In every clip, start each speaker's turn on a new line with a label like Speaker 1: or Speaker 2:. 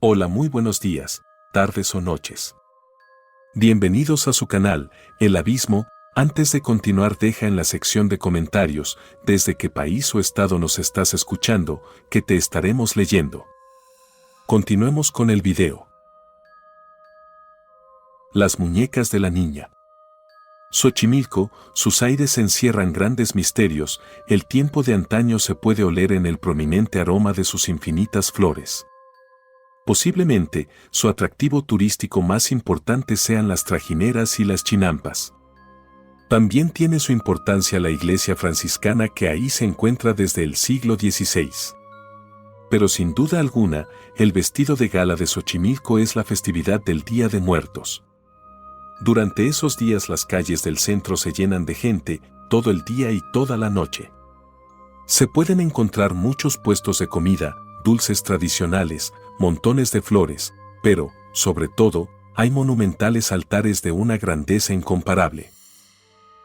Speaker 1: Hola, muy buenos días, tardes o noches. Bienvenidos a su canal, El Abismo. Antes de continuar, deja en la sección de comentarios desde qué país o estado nos estás escuchando, que te estaremos leyendo. Continuemos con el video. Las muñecas de la niña. Xochimilco, sus aires encierran grandes misterios. El tiempo de antaño se puede oler en el prominente aroma de sus infinitas flores. Posiblemente, su atractivo turístico más importante sean las trajineras y las chinampas. También tiene su importancia la iglesia franciscana que ahí se encuentra desde el siglo XVI. Pero sin duda alguna, el vestido de gala de Xochimilco es la festividad del Día de Muertos. Durante esos días las calles del centro se llenan de gente, todo el día y toda la noche. Se pueden encontrar muchos puestos de comida, dulces tradicionales, montones de flores, pero, sobre todo, hay monumentales altares de una grandeza incomparable.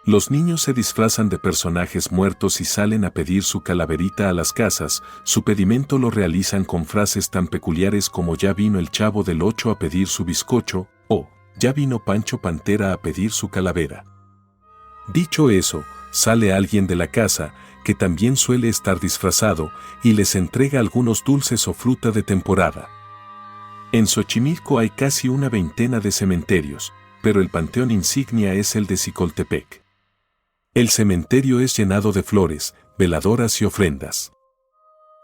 Speaker 1: Los niños se disfrazan de personajes muertos y salen a pedir su calaverita a las casas. Su pedimento lo realizan con frases tan peculiares como "ya vino el Chavo del Ocho a pedir su bizcocho" o "ya vino Pancho Pantera a pedir su calavera". Dicho eso, sale alguien de la casa, que también suele estar disfrazado, y les entrega algunos dulces o fruta de temporada. En Xochimilco hay casi una veintena de cementerios, pero el panteón insignia es el de Xicoltepec. El cementerio es llenado de flores, veladoras y ofrendas.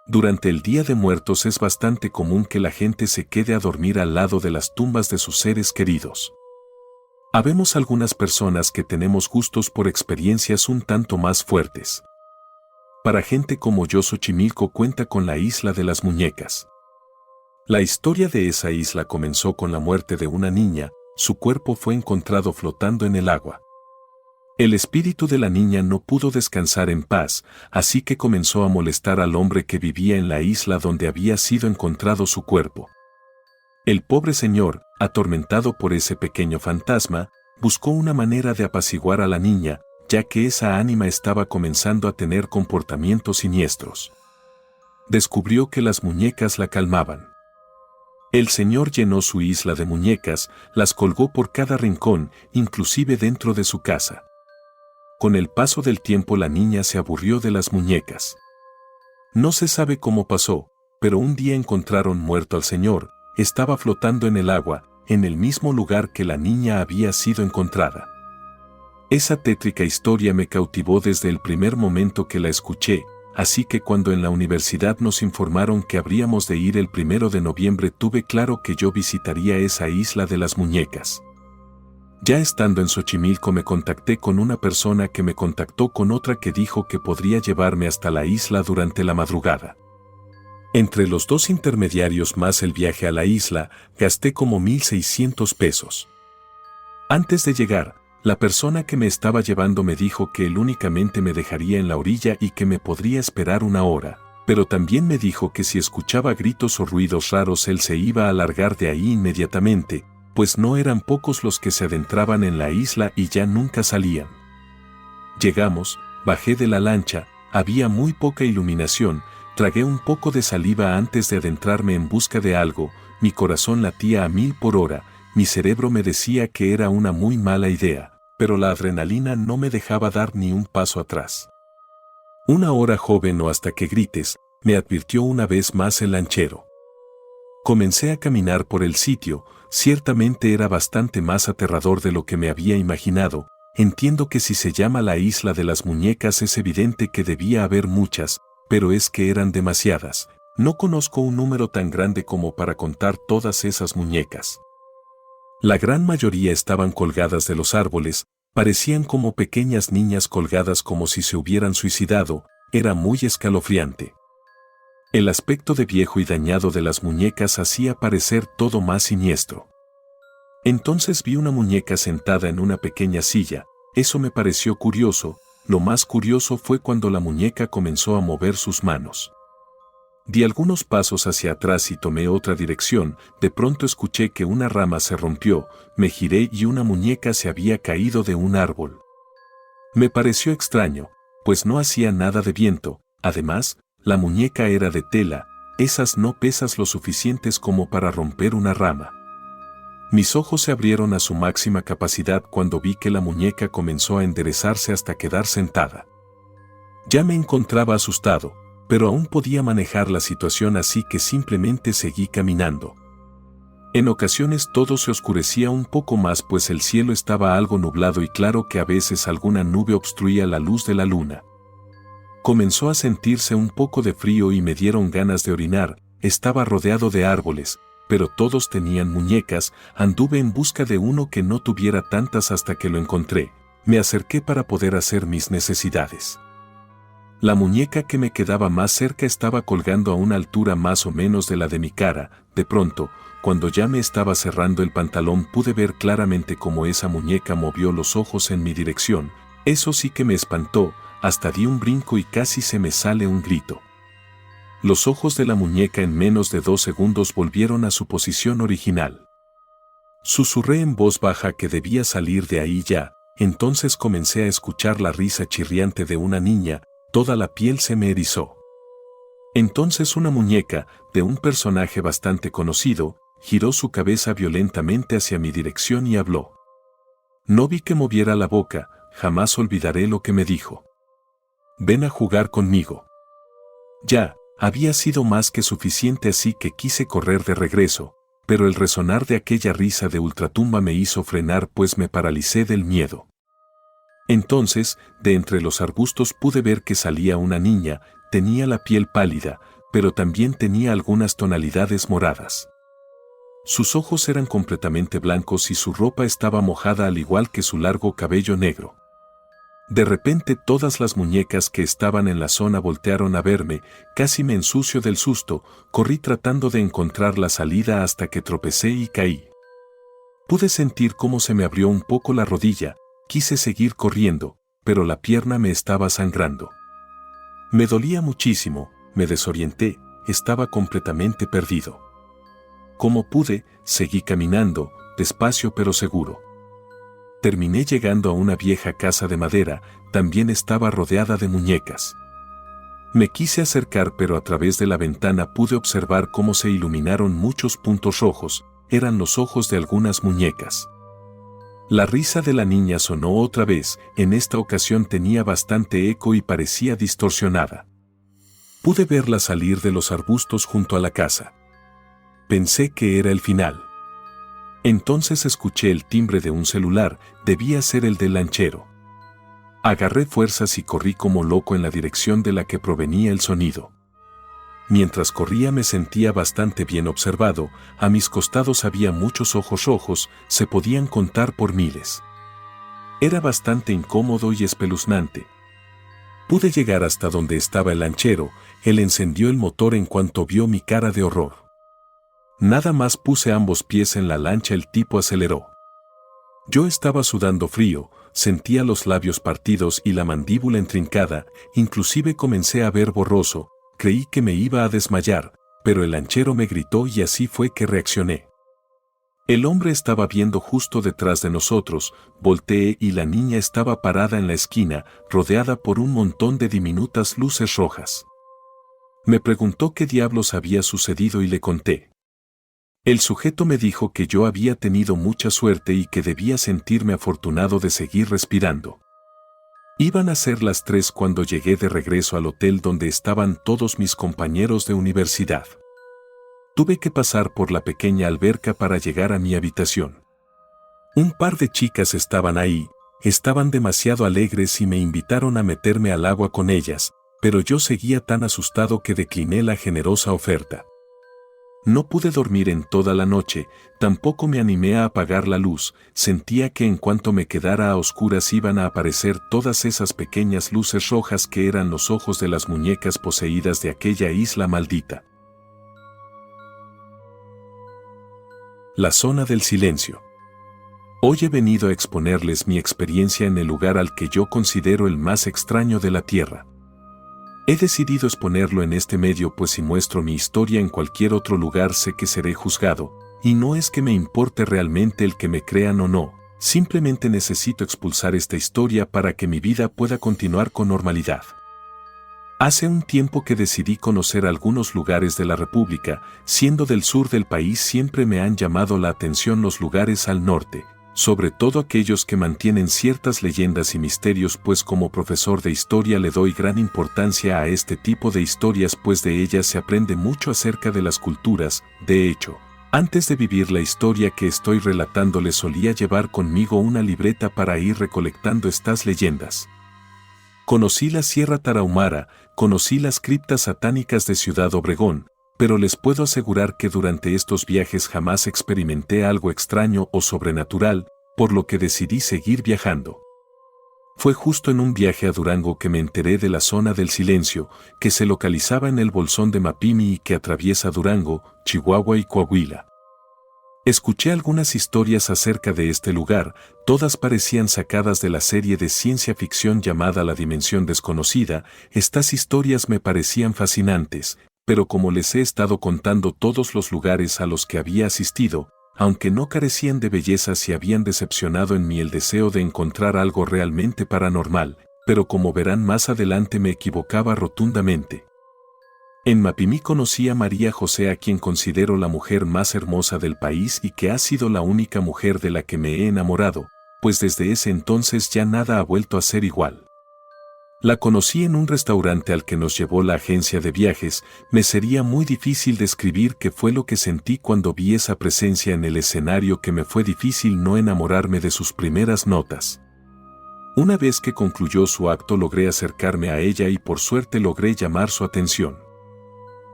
Speaker 1: Durante el Día de Muertos es bastante común que la gente se quede a dormir al lado de las tumbas de sus seres queridos. Habemos algunas personas que tenemos gustos por experiencias un tanto más fuertes. Para gente como yo, Xochimilco cuenta con la Isla de las Muñecas. La historia de esa isla comenzó con la muerte de una niña. Su cuerpo fue encontrado flotando en el agua. El espíritu de la niña no pudo descansar en paz, así que comenzó a molestar al hombre que vivía en la isla donde había sido encontrado su cuerpo. El pobre señor, atormentado por ese pequeño fantasma, buscó una manera de apaciguar a la niña, ya que esa ánima estaba comenzando a tener comportamientos siniestros. Descubrió que las muñecas la calmaban. El señor llenó su isla de muñecas, las colgó por cada rincón, inclusive dentro de su casa. Con el paso del tiempo la niña se aburrió de las muñecas. No se sabe cómo pasó, pero un día encontraron muerto al señor. Estaba flotando en el agua, en el mismo lugar que la niña había sido encontrada. Esa tétrica historia me cautivó desde el primer momento que la escuché, así que cuando en la universidad nos informaron que habríamos de ir el 1 de noviembre tuve claro que yo visitaría esa isla de las muñecas. Ya estando en Xochimilco me contacté con una persona que me contactó con otra que dijo que podría llevarme hasta la isla durante la madrugada. Entre los dos intermediarios más el viaje a la isla, gasté como 1,600 pesos. Antes de llegar, la persona que me estaba llevando me dijo que él únicamente me dejaría en la orilla y que me podría esperar 1 hora, pero también me dijo que si escuchaba gritos o ruidos raros él se iba a largar de ahí inmediatamente, pues no eran pocos los que se adentraban en la isla y ya nunca salían. Llegamos, bajé de la lancha, había muy poca iluminación, tragué un poco de saliva antes de adentrarme en busca de algo, mi corazón latía a 1000 por hora, mi cerebro me decía que era una muy mala idea, pero la adrenalina no me dejaba dar ni un paso atrás. 1 hora, joven, o hasta que grites, me advirtió una vez más el lanchero. Comencé a caminar por el sitio. Ciertamente era bastante más aterrador de lo que me había imaginado. Entiendo que si se llama la Isla de las Muñecas es evidente que debía haber muchas, pero es que eran demasiadas. No conozco un número tan grande como para contar todas esas muñecas. La gran mayoría estaban colgadas de los árboles, parecían como pequeñas niñas colgadas como si se hubieran suicidado. Era muy escalofriante. El aspecto de viejo y dañado de las muñecas hacía parecer todo más siniestro. Entonces vi una muñeca sentada en una pequeña silla. Eso me pareció curioso. Lo más curioso fue cuando la muñeca comenzó a mover sus manos. Di algunos pasos hacia atrás y tomé otra dirección. De pronto escuché que una rama se rompió, me giré y una muñeca se había caído de un árbol. Me pareció extraño, pues no hacía nada de viento. Además, la muñeca era de tela, esas no pesas lo suficientes como para romper una rama. Mis ojos se abrieron a su máxima capacidad cuando vi que la muñeca comenzó a enderezarse hasta quedar sentada. Ya me encontraba asustado, pero aún podía manejar la situación, así que simplemente seguí caminando. En ocasiones todo se oscurecía un poco más, pues el cielo estaba algo nublado y claro que a veces alguna nube obstruía la luz de la luna. Comenzó a sentirse un poco de frío y me dieron ganas de orinar. Estaba rodeado de árboles, pero todos tenían muñecas. Anduve en busca de uno que no tuviera tantas hasta que lo encontré. Me acerqué para poder hacer mis necesidades. La muñeca que me quedaba más cerca estaba colgando a una altura más o menos de la de mi cara. De pronto, cuando ya me estaba cerrando el pantalón, pude ver claramente cómo esa muñeca movió los ojos en mi dirección. Eso sí que me espantó, hasta di un brinco y casi se me sale un grito. Los ojos de la muñeca en menos de 2 segundos volvieron a su posición original. Susurré en voz baja que debía salir de ahí ya. Entonces comencé a escuchar la risa chirriante de una niña. Toda la piel se me erizó. Entonces una muñeca, de un personaje bastante conocido, giró su cabeza violentamente hacia mi dirección y habló. No vi que moviera la boca, jamás olvidaré lo que me dijo. Ven a jugar conmigo. Ya, había sido más que suficiente, así que quise correr de regreso, pero el resonar de aquella risa de ultratumba me hizo frenar, pues me paralicé del miedo. Entonces, de entre los arbustos pude ver que salía una niña. Tenía la piel pálida, pero también tenía algunas tonalidades moradas. Sus ojos eran completamente blancos y su ropa estaba mojada, al igual que su largo cabello negro. De repente todas las muñecas que estaban en la zona voltearon a verme. Casi me ensucio del susto. Corrí tratando de encontrar la salida hasta que tropecé y caí. Pude sentir cómo se me abrió un poco la rodilla. Quise seguir corriendo, pero la pierna me estaba sangrando. Me dolía muchísimo, me desorienté, estaba completamente perdido. Como pude, seguí caminando, despacio pero seguro. Terminé llegando a una vieja casa de madera. También estaba rodeada de muñecas. Me quise acercar, pero a través de la ventana pude observar cómo se iluminaron muchos puntos rojos. Eran los ojos de algunas muñecas. La risa de la niña sonó otra vez. En esta ocasión tenía bastante eco y parecía distorsionada. Pude verla salir de los arbustos junto a la casa. Pensé que era el final. Entonces escuché el timbre de un celular. Debía ser el del lanchero. Agarré fuerzas y corrí como loco en la dirección de la que provenía el sonido. Mientras corría me sentía bastante bien observado. A mis costados había muchos ojos rojos, se podían contar por miles. Era bastante incómodo y espeluznante. Pude llegar hasta donde estaba el lanchero. Él encendió el motor en cuanto vio mi cara de horror. Nada más puse ambos pies en la lancha, el tipo aceleró. Yo estaba sudando frío, sentía los labios partidos y la mandíbula intrincada, inclusive comencé a ver borroso. Creí que me iba a desmayar, pero el lanchero me gritó y así fue que reaccioné. El hombre estaba viendo justo detrás de nosotros. Volteé y la niña estaba parada en la esquina, rodeada por un montón de diminutas luces rojas. Me preguntó qué diablos había sucedido y le conté. El sujeto me dijo que yo había tenido mucha suerte y que debía sentirme afortunado de seguir respirando. Iban a ser las 3 cuando llegué de regreso al hotel donde estaban todos mis compañeros de universidad. Tuve que pasar por la pequeña alberca para llegar a mi habitación. Un par de chicas estaban ahí, estaban demasiado alegres y me invitaron a meterme al agua con ellas, pero yo seguía tan asustado que decliné la generosa oferta. No pude dormir en toda la noche, tampoco me animé a apagar la luz. Sentía que en cuanto me quedara a oscuras iban a aparecer todas esas pequeñas luces rojas que eran los ojos de las muñecas poseídas de aquella isla maldita. La zona del silencio. Hoy he venido a exponerles mi experiencia en el lugar al que yo considero el más extraño de la Tierra. He decidido exponerlo en este medio, pues si muestro mi historia en cualquier otro lugar sé que seré juzgado, y no es que me importe realmente el que me crean o no, simplemente necesito expulsar esta historia para que mi vida pueda continuar con normalidad. Hace un tiempo que decidí conocer algunos lugares de la República, siendo del sur del país siempre me han llamado la atención los lugares al norte, sobre todo aquellos que mantienen ciertas leyendas y misterios, pues como profesor de historia le doy gran importancia a este tipo de historias, pues de ellas se aprende mucho acerca de las culturas. De hecho, antes de vivir la historia que estoy relatándoles solía llevar conmigo una libreta para ir recolectando estas leyendas. Conocí la Sierra Tarahumara, conocí las criptas satánicas de Ciudad Obregón, pero les puedo asegurar que durante estos viajes jamás experimenté algo extraño o sobrenatural, por lo que decidí seguir viajando. Fue justo en un viaje a Durango que me enteré de la zona del silencio, que se localizaba en el bolsón de Mapimi y que atraviesa Durango, Chihuahua y Coahuila. Escuché algunas historias acerca de este lugar, todas parecían sacadas de la serie de ciencia ficción llamada La Dimensión Desconocida. Estas historias me parecían fascinantes, pero como les he estado contando todos los lugares a los que había asistido, aunque no carecían de belleza, sí habían decepcionado en mí el deseo de encontrar algo realmente paranormal, pero como verán más adelante me equivocaba rotundamente. En Mapimí conocí a María José, a quien considero la mujer más hermosa del país y que ha sido la única mujer de la que me he enamorado, pues desde ese entonces ya nada ha vuelto a ser igual. La conocí en un restaurante al que nos llevó la agencia de viajes. Me sería muy difícil describir qué fue lo que sentí cuando vi esa presencia en el escenario, que me fue difícil no enamorarme de sus primeras notas. Una vez que concluyó su acto logré acercarme a ella y por suerte logré llamar su atención.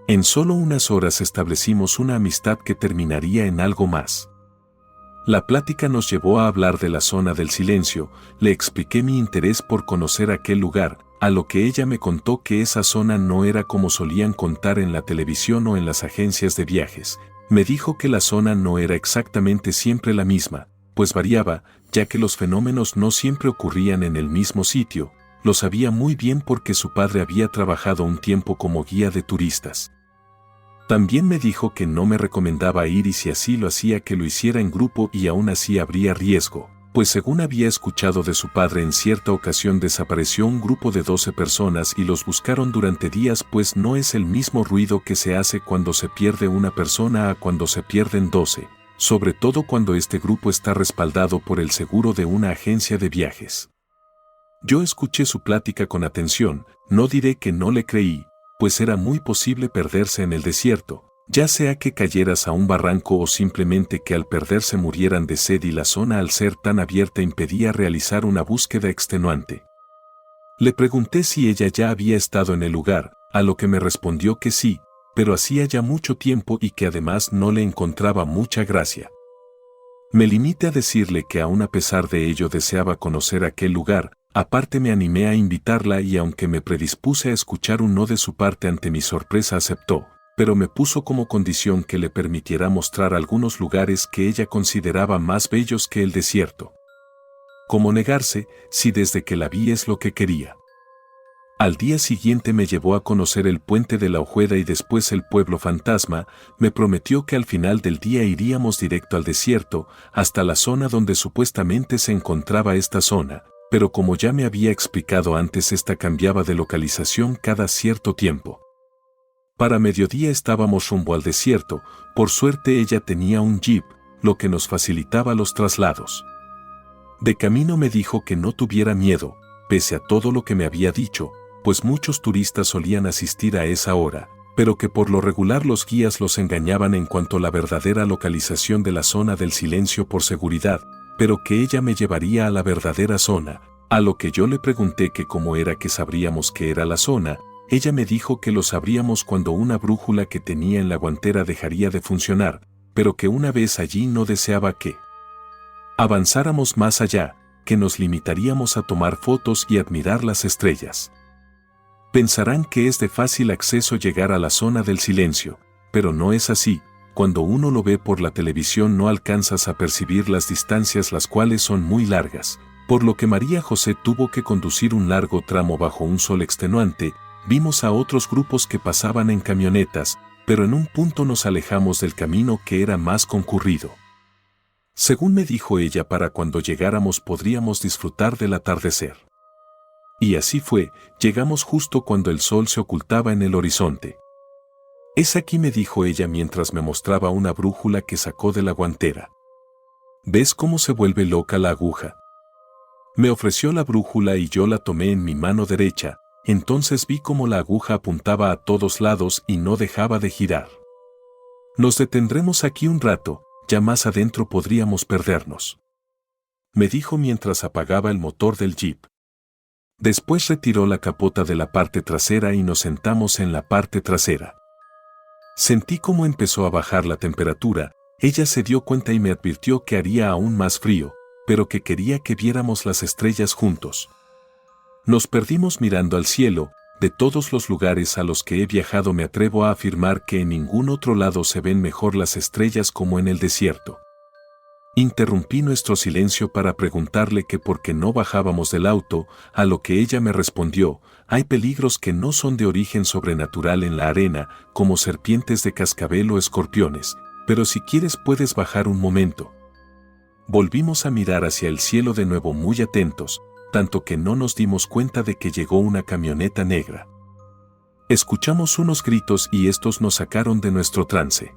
Speaker 1: En solo unas horas establecimos una amistad que terminaría en algo más. La plática nos llevó a hablar de la zona del silencio. Le expliqué mi interés por conocer aquel lugar, a lo que ella me contó que esa zona no era como solían contar en la televisión o en las agencias de viajes. Me dijo que la zona no era exactamente siempre la misma, pues variaba, ya que los fenómenos no siempre ocurrían en el mismo sitio. Lo sabía muy bien porque su padre había trabajado un tiempo como guía de turistas. También me dijo que no me recomendaba ir y si así lo hacía que lo hiciera en grupo y aún así habría riesgo, pues según había escuchado de su padre en cierta ocasión desapareció un grupo de 12 personas y los buscaron durante días, pues no es el mismo ruido que se hace cuando se pierde una persona a cuando se pierden 12, sobre todo cuando este grupo está respaldado por el seguro de una agencia de viajes. Yo escuché su plática con atención, no diré que no le creí, pues era muy posible perderse en el desierto, ya sea que cayeras a un barranco o simplemente que al perderse murieran de sed, y la zona al ser tan abierta impedía realizar una búsqueda extenuante. Le pregunté si ella ya había estado en el lugar, a lo que me respondió que sí, pero hacía ya mucho tiempo y que además no le encontraba mucha gracia. Me limité a decirle que aún a pesar de ello deseaba conocer aquel lugar. Aparte me animé a invitarla y aunque me predispuse a escuchar un no de su parte, ante mi sorpresa aceptó, pero me puso como condición que le permitiera mostrar algunos lugares que ella consideraba más bellos que el desierto. ¿Cómo negarse, si desde que la vi es lo que quería? Al día siguiente me llevó a conocer el puente de la Ojeda y después el pueblo fantasma. Me prometió que al final del día iríamos directo al desierto, hasta la zona donde supuestamente se encontraba esta zona. Pero como ya me había explicado antes, esta cambiaba de localización cada cierto tiempo. Para mediodía estábamos rumbo al desierto. Por suerte ella tenía un jeep, lo que nos facilitaba los traslados. De camino me dijo que no tuviera miedo, pese a todo lo que me había dicho, pues muchos turistas solían asistir a esa hora, pero que por lo regular los guías los engañaban en cuanto a la verdadera localización de la zona del silencio por seguridad, pero que ella me llevaría a la verdadera zona, a lo que yo le pregunté que cómo era que sabríamos que era la zona. Ella me dijo que lo sabríamos cuando una brújula que tenía en la guantera dejaría de funcionar, pero que una vez allí no deseaba que avanzáramos más allá, que nos limitaríamos a tomar fotos y admirar las estrellas. Pensarán que es de fácil acceso llegar a la zona del silencio, pero no es así. Cuando uno lo ve por la televisión no alcanzas a percibir las distancias, las cuales son muy largas, por lo que María José tuvo que conducir un largo tramo bajo un sol extenuante. Vimos a otros grupos que pasaban en camionetas, pero en un punto nos alejamos del camino que era más concurrido. Según me dijo ella, para cuando llegáramos podríamos disfrutar del atardecer. Y así fue, llegamos justo cuando el sol se ocultaba en el horizonte. «Es aquí», me dijo ella mientras me mostraba una brújula que sacó de la guantera. «¿Ves cómo se vuelve loca la aguja?». Me ofreció la brújula y yo la tomé en mi mano derecha, entonces vi cómo la aguja apuntaba a todos lados y no dejaba de girar. «Nos detendremos aquí un rato, ya más adentro podríamos perdernos», me dijo mientras apagaba el motor del jeep. Después retiró la capota de la parte trasera y nos sentamos en la parte trasera. Sentí cómo empezó a bajar la temperatura, ella se dio cuenta y me advirtió que haría aún más frío, pero que quería que viéramos las estrellas juntos. Nos perdimos mirando al cielo. De todos los lugares a los que he viajado me atrevo a afirmar que en ningún otro lado se ven mejor las estrellas como en el desierto. Interrumpí nuestro silencio para preguntarle que por qué no bajábamos del auto, a lo que ella me respondió: «Hay peligros que no son de origen sobrenatural en la arena, como serpientes de cascabel o escorpiones, pero si quieres puedes bajar un momento». Volvimos a mirar hacia el cielo de nuevo muy atentos, tanto que no nos dimos cuenta de que llegó una camioneta negra. Escuchamos unos gritos y estos nos sacaron de nuestro trance.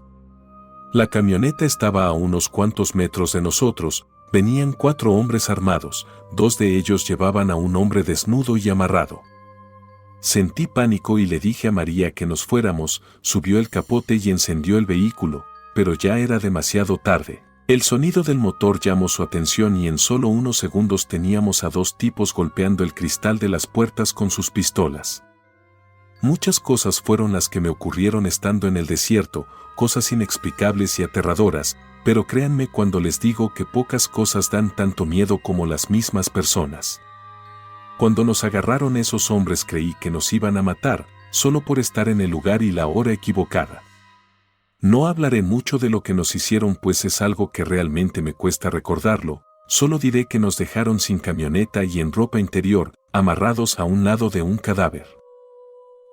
Speaker 1: La camioneta estaba a unos cuantos metros de nosotros, venían 4 hombres armados, 2 de ellos llevaban a un hombre desnudo y amarrado. Sentí pánico y le dije a María que nos fuéramos, subió el capote y encendió el vehículo, pero ya era demasiado tarde. El sonido del motor llamó su atención y en solo unos segundos teníamos a 2 tipos golpeando el cristal de las puertas con sus pistolas. Muchas cosas fueron las que me ocurrieron estando en el desierto, cosas inexplicables y aterradoras, pero créanme cuando les digo que pocas cosas dan tanto miedo como las mismas personas. Cuando nos agarraron esos hombres creí que nos iban a matar, solo por estar en el lugar y la hora equivocada. No hablaré mucho de lo que nos hicieron pues es algo que realmente me cuesta recordarlo, solo diré que nos dejaron sin camioneta y en ropa interior, amarrados a un lado de un cadáver.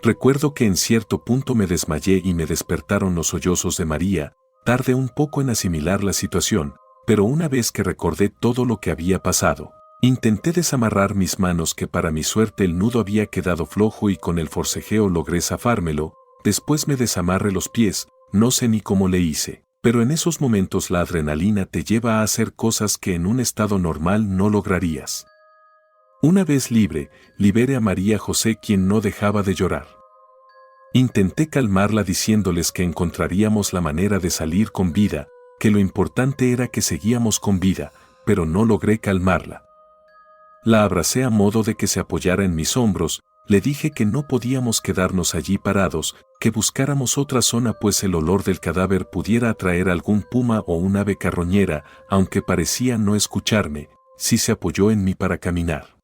Speaker 1: Recuerdo que en cierto punto me desmayé y me despertaron los sollozos de María. Tardé un poco en asimilar la situación, pero una vez que recordé todo lo que había pasado, intenté desamarrar mis manos que para mi suerte el nudo había quedado flojo y con el forcejeo logré zafármelo. Después me desamarré los pies, no sé ni cómo le hice, pero en esos momentos la adrenalina te lleva a hacer cosas que en un estado normal no lograrías. Una vez libre, liberé a María José quien no dejaba de llorar. Intenté calmarla diciéndoles que encontraríamos la manera de salir con vida, que lo importante era que seguíamos con vida, pero no logré calmarla. La abracé a modo de que se apoyara en mis hombros, le dije que no podíamos quedarnos allí parados, que buscáramos otra zona pues el olor del cadáver pudiera atraer algún puma o un ave carroñera, aunque parecía no escucharme, sí se apoyó en mí para caminar.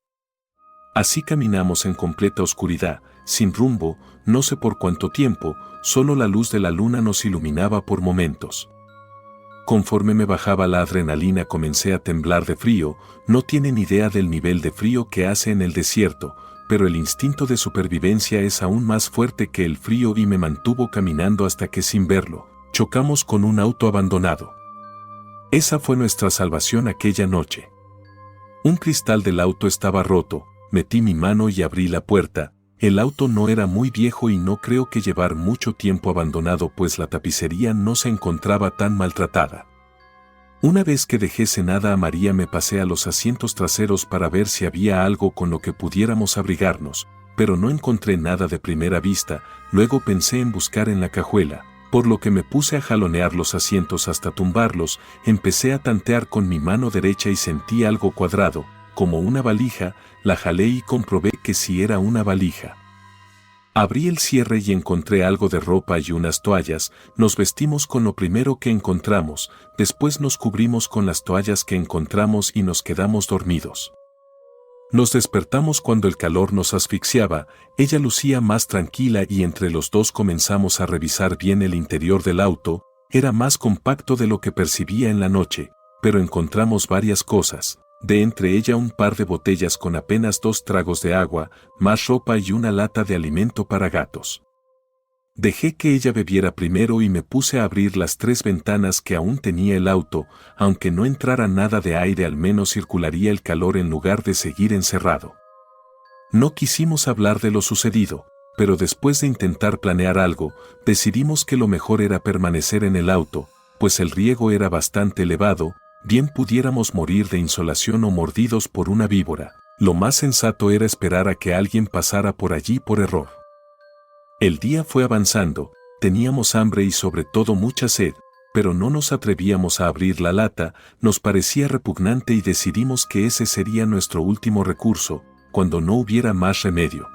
Speaker 1: Así caminamos en completa oscuridad, sin rumbo, no sé por cuánto tiempo, solo la luz de la luna nos iluminaba por momentos. Conforme me bajaba la adrenalina comencé a temblar de frío, no tienen idea del nivel de frío que hace en el desierto, pero el instinto de supervivencia es aún más fuerte que el frío y me mantuvo caminando hasta que sin verlo, chocamos con un auto abandonado. Esa fue nuestra salvación aquella noche. Un cristal del auto estaba roto. Metí mi mano y abrí la puerta. El auto no era muy viejo y no creo que llevar mucho tiempo abandonado pues la tapicería no se encontraba tan maltratada. Una vez que dejé cenada a María me pasé a los asientos traseros para ver si había algo con lo que pudiéramos abrigarnos, pero no encontré nada de primera vista. Luego pensé en buscar en la cajuela, por lo que me puse a jalonear los asientos hasta tumbarlos. Empecé a tantear con mi mano derecha y sentí algo cuadrado, como una valija. La jalé y comprobé que sí era una valija. Abrí el cierre y encontré algo de ropa y unas toallas. Nos vestimos con lo primero que encontramos, después nos cubrimos con las toallas que encontramos y nos quedamos dormidos. Nos despertamos cuando el calor nos asfixiaba. Ella lucía más tranquila y entre los dos comenzamos a revisar bien el interior del auto. Era más compacto de lo que percibía en la noche, pero encontramos varias cosas. De entre ella un par de botellas con apenas 2 tragos de agua, más ropa y una lata de alimento para gatos. Dejé que ella bebiera primero y me puse a abrir las 3 ventanas que aún tenía el auto. Aunque no entrara nada de aire al menos circularía el calor en lugar de seguir encerrado. No quisimos hablar de lo sucedido, pero después de intentar planear algo, decidimos que lo mejor era permanecer en el auto, pues el riesgo era bastante elevado, bien pudiéramos morir de insolación o mordidos por una víbora. Lo más sensato era esperar a que alguien pasara por allí por error. El día fue avanzando, teníamos hambre y sobre todo mucha sed, pero no nos atrevíamos a abrir la lata, nos parecía repugnante y decidimos que ese sería nuestro último recurso, cuando no hubiera más remedio.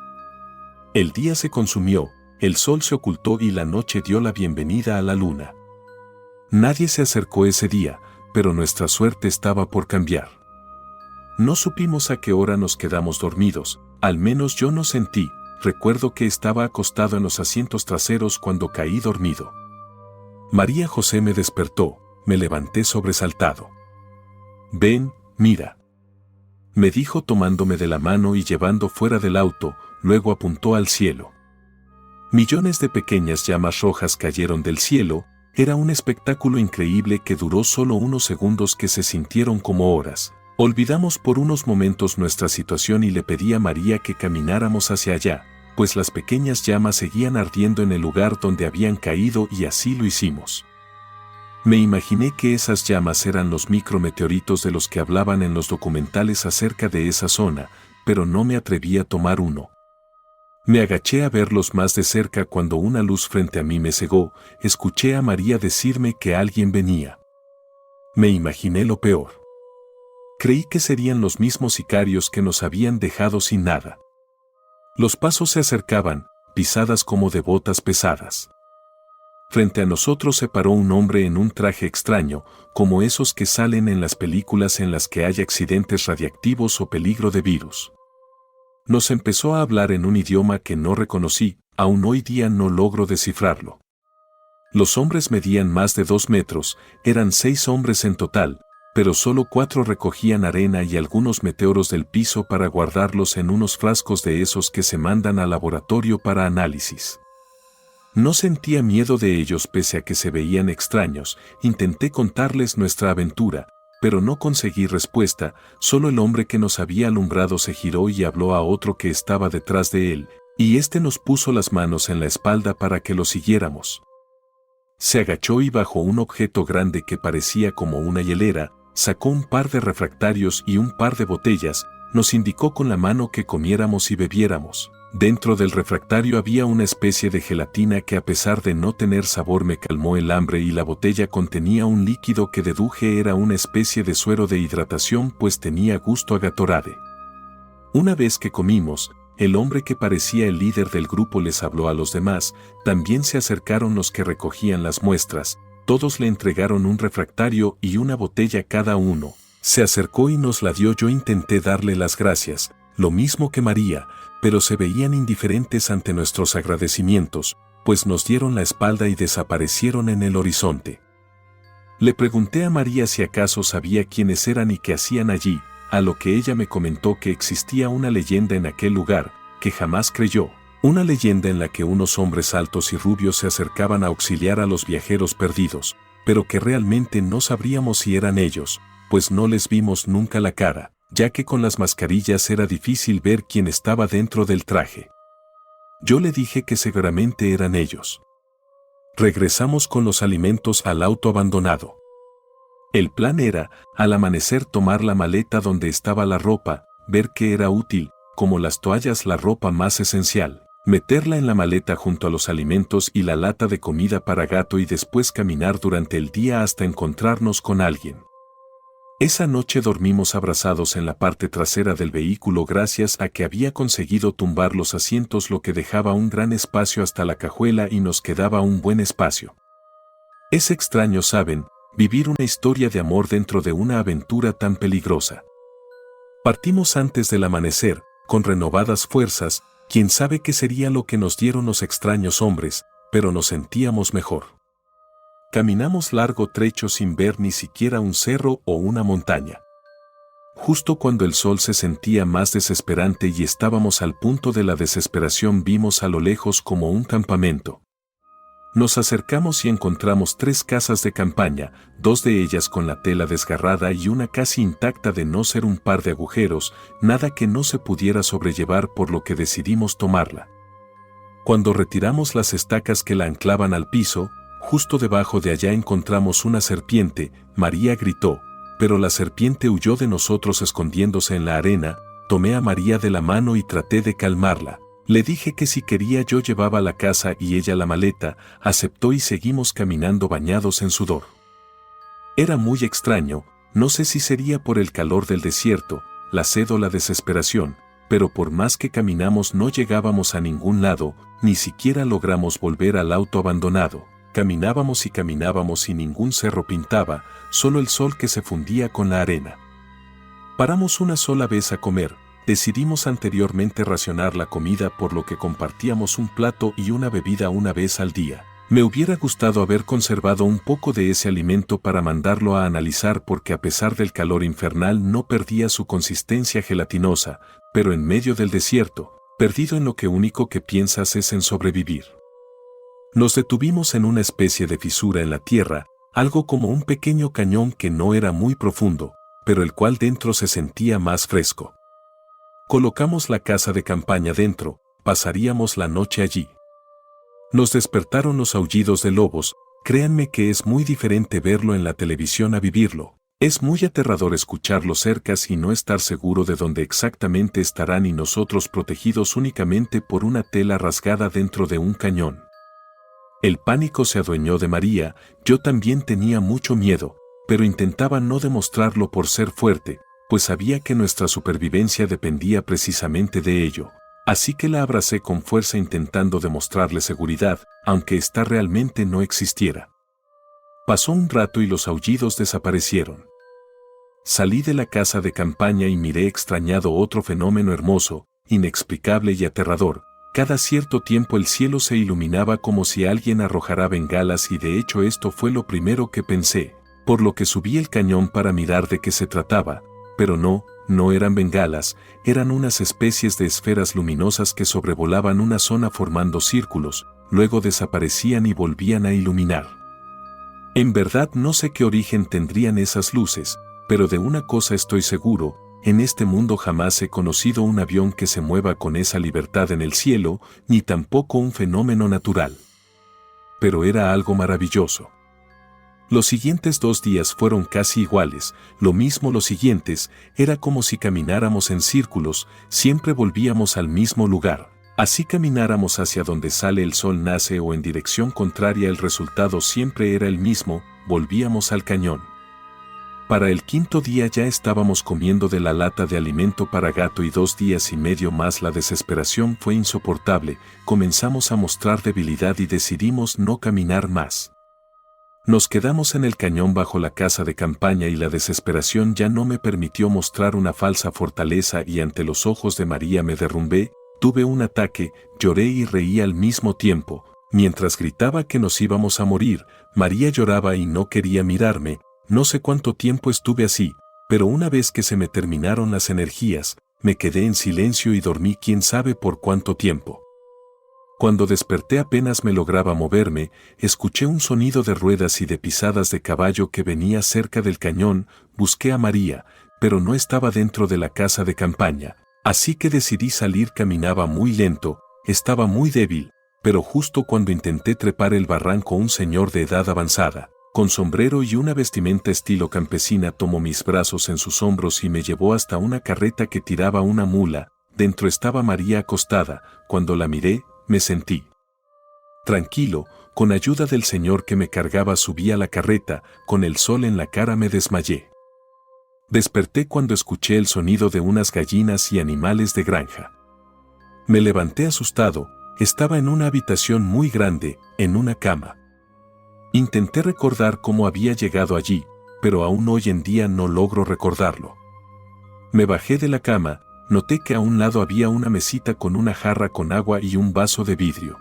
Speaker 1: El día se consumió, el sol se ocultó y la noche dio la bienvenida a la luna. Nadie se acercó ese día, pero nuestra suerte estaba por cambiar. No supimos a qué hora nos quedamos dormidos, al menos yo no sentí. Recuerdo que estaba acostado en los asientos traseros cuando caí dormido. María José me despertó, me levanté sobresaltado. «Ven, mira», me dijo tomándome de la mano y llevando fuera del auto, luego apuntó al cielo. Millones de pequeñas llamas rojas cayeron del cielo, era un espectáculo increíble que duró solo unos segundos que se sintieron como horas. Olvidamos por unos momentos nuestra situación y le pedí a María que camináramos hacia allá, pues las pequeñas llamas seguían ardiendo en el lugar donde habían caído y así lo hicimos. Me imaginé que esas llamas eran los micrometeoritos de los que hablaban en los documentales acerca de esa zona, pero no me atreví a tomar uno. Me agaché a verlos más de cerca cuando una luz frente a mí me cegó, escuché a María decirme que alguien venía. Me imaginé lo peor. Creí que serían los mismos sicarios que nos habían dejado sin nada. Los pasos se acercaban, pisadas como de botas pesadas. Frente a nosotros se paró un hombre en un traje extraño, como esos que salen en las películas en las que hay accidentes radiactivos o peligro de virus. Nos empezó a hablar en un idioma que no reconocí, aún hoy día no logro descifrarlo. Los hombres medían más de 2 metros, eran 6 hombres en total, pero solo 4 recogían arena y algunos meteoros del piso para guardarlos en unos frascos de esos que se mandan al laboratorio para análisis. No sentía miedo de ellos pese a que se veían extraños, intenté contarles nuestra aventura, pero no conseguí respuesta, solo el hombre que nos había alumbrado se giró y habló a otro que estaba detrás de él, y este nos puso las manos en la espalda para que lo siguiéramos. Se agachó y bajó un objeto grande que parecía como una hielera, sacó un par de refractarios y un par de botellas, nos indicó con la mano que comiéramos y bebiéramos. Dentro del refractario había una especie de gelatina que a pesar de no tener sabor me calmó el hambre y la botella contenía un líquido que deduje era una especie de suero de hidratación pues tenía gusto a Gatorade. Una vez que comimos, el hombre que parecía el líder del grupo les habló a los demás, también se acercaron los que recogían las muestras, todos le entregaron un refractario y una botella cada uno. Se acercó y nos la dio, yo intenté darle las gracias, lo mismo que María, pero se veían indiferentes ante nuestros agradecimientos, pues nos dieron la espalda y desaparecieron en el horizonte. Le pregunté a María si acaso sabía quiénes eran y qué hacían allí, a lo que ella me comentó que existía una leyenda en aquel lugar, que jamás creyó. Una leyenda en la que unos hombres altos y rubios se acercaban a auxiliar a los viajeros perdidos, pero que realmente no sabríamos si eran ellos, pues no les vimos nunca la cara, ya que con las mascarillas era difícil ver quién estaba dentro del traje. Yo le dije que seguramente eran ellos. Regresamos con los alimentos al auto abandonado. El plan era, al amanecer, tomar la maleta donde estaba la ropa, ver qué era útil, como las toallas, la ropa más esencial, meterla en la maleta junto a los alimentos y la lata de comida para gato y después caminar durante el día hasta encontrarnos con alguien. Esa noche dormimos abrazados en la parte trasera del vehículo gracias a que había conseguido tumbar los asientos, lo que dejaba un gran espacio hasta la cajuela y nos quedaba un buen espacio. Es extraño, ¿saben?, vivir una historia de amor dentro de una aventura tan peligrosa. Partimos antes del amanecer, con renovadas fuerzas, quién sabe qué sería lo que nos dieron los extraños hombres, pero nos sentíamos mejor. Caminamos largo trecho sin ver ni siquiera un cerro o una montaña. Justo cuando el sol se sentía más desesperante y estábamos al punto de la desesperación, vimos a lo lejos como un campamento. Nos acercamos y encontramos 3 casas de campaña, 2 de ellas con la tela desgarrada y una casi intacta de no ser un par de agujeros, nada que no se pudiera sobrellevar, por lo que decidimos tomarla. Cuando retiramos las estacas que la anclaban al piso, justo debajo de allá encontramos una serpiente. María gritó, pero la serpiente huyó de nosotros escondiéndose en la arena. Tomé a María de la mano y traté de calmarla. Le dije que si quería yo llevaba la casa y ella la maleta. Aceptó y seguimos caminando bañados en sudor. Era muy extraño, no sé si sería por el calor del desierto, la sed o la desesperación, pero por más que caminamos no llegábamos a ningún lado, ni siquiera logramos volver al auto abandonado. Caminábamos y ningún cerro pintaba, solo el sol que se fundía con la arena. Paramos una sola vez a comer. Decidimos anteriormente racionar la comida, por lo que compartíamos un plato y una bebida una vez al día. Me hubiera gustado haber conservado un poco de ese alimento para mandarlo a analizar, porque a pesar del calor infernal no perdía su consistencia gelatinosa, pero en medio del desierto, perdido en lo que único que piensas es en sobrevivir. Nos detuvimos en una especie de fisura en la tierra, algo como un pequeño cañón que no era muy profundo, pero el cual dentro se sentía más fresco. Colocamos la casa de campaña dentro, pasaríamos la noche allí. Nos despertaron los aullidos de lobos. Créanme que es muy diferente verlo en la televisión a vivirlo. Es muy aterrador escucharlos cerca y no estar seguro de dónde exactamente estarán, y nosotros protegidos únicamente por una tela rasgada dentro de un cañón. El pánico se adueñó de María. Yo también tenía mucho miedo, pero intentaba no demostrarlo por ser fuerte, pues sabía que nuestra supervivencia dependía precisamente de ello. Así que la abracé con fuerza intentando demostrarle seguridad, aunque ésta realmente no existiera. Pasó un rato y los aullidos desaparecieron. Salí de la casa de campaña y miré extrañado otro fenómeno hermoso, inexplicable y aterrador. Cada cierto tiempo el cielo se iluminaba como si alguien arrojara bengalas, y de hecho esto fue lo primero que pensé, por lo que subí el cañón para mirar de qué se trataba. Pero no eran bengalas, eran unas especies de esferas luminosas que sobrevolaban una zona formando círculos, luego desaparecían y volvían a iluminar. En verdad no sé qué origen tendrían esas luces, pero de una cosa estoy seguro: en este mundo jamás he conocido un avión que se mueva con esa libertad en el cielo, ni tampoco un fenómeno natural. Pero era algo maravilloso. Los siguientes 2 días fueron casi iguales, lo mismo los siguientes, era como si camináramos en círculos, siempre volvíamos al mismo lugar. Así camináramos hacia donde sale el sol nace o en dirección contraria, el resultado siempre era el mismo, volvíamos al cañón. Para el 5.º día ya estábamos comiendo de la lata de alimento para gato, y 2 días y medio más la desesperación fue insoportable. Comenzamos a mostrar debilidad y decidimos no caminar más. Nos quedamos en el cañón bajo la casa de campaña y la desesperación ya no me permitió mostrar una falsa fortaleza, y ante los ojos de María me derrumbé, tuve un ataque, lloré y reí al mismo tiempo. Mientras gritaba que nos íbamos a morir, María lloraba y no quería mirarme. No sé cuánto tiempo estuve así, pero una vez que se me terminaron las energías, me quedé en silencio y dormí quién sabe por cuánto tiempo. Cuando desperté apenas me lograba moverme, escuché un sonido de ruedas y de pisadas de caballo que venía cerca del cañón. Busqué a María, pero no estaba dentro de la casa de campaña, así que decidí salir. Caminaba muy lento, estaba muy débil, pero justo cuando intenté trepar el barranco, un señor de edad avanzada, con sombrero y una vestimenta estilo campesina, tomó mis brazos en sus hombros y me llevó hasta una carreta que tiraba una mula. Dentro estaba María acostada. Cuando la miré, me sentí tranquilo. Con ayuda del señor que me cargaba subí a la carreta. Con el sol en la cara me desmayé. Desperté cuando escuché el sonido de unas gallinas y animales de granja. Me levanté asustado. Estaba en una habitación muy grande, en una cama. Intenté recordar cómo había llegado allí, pero aún hoy en día no logro recordarlo. Me bajé de la cama. Noté que a un lado había una mesita con una jarra con agua y un vaso de vidrio.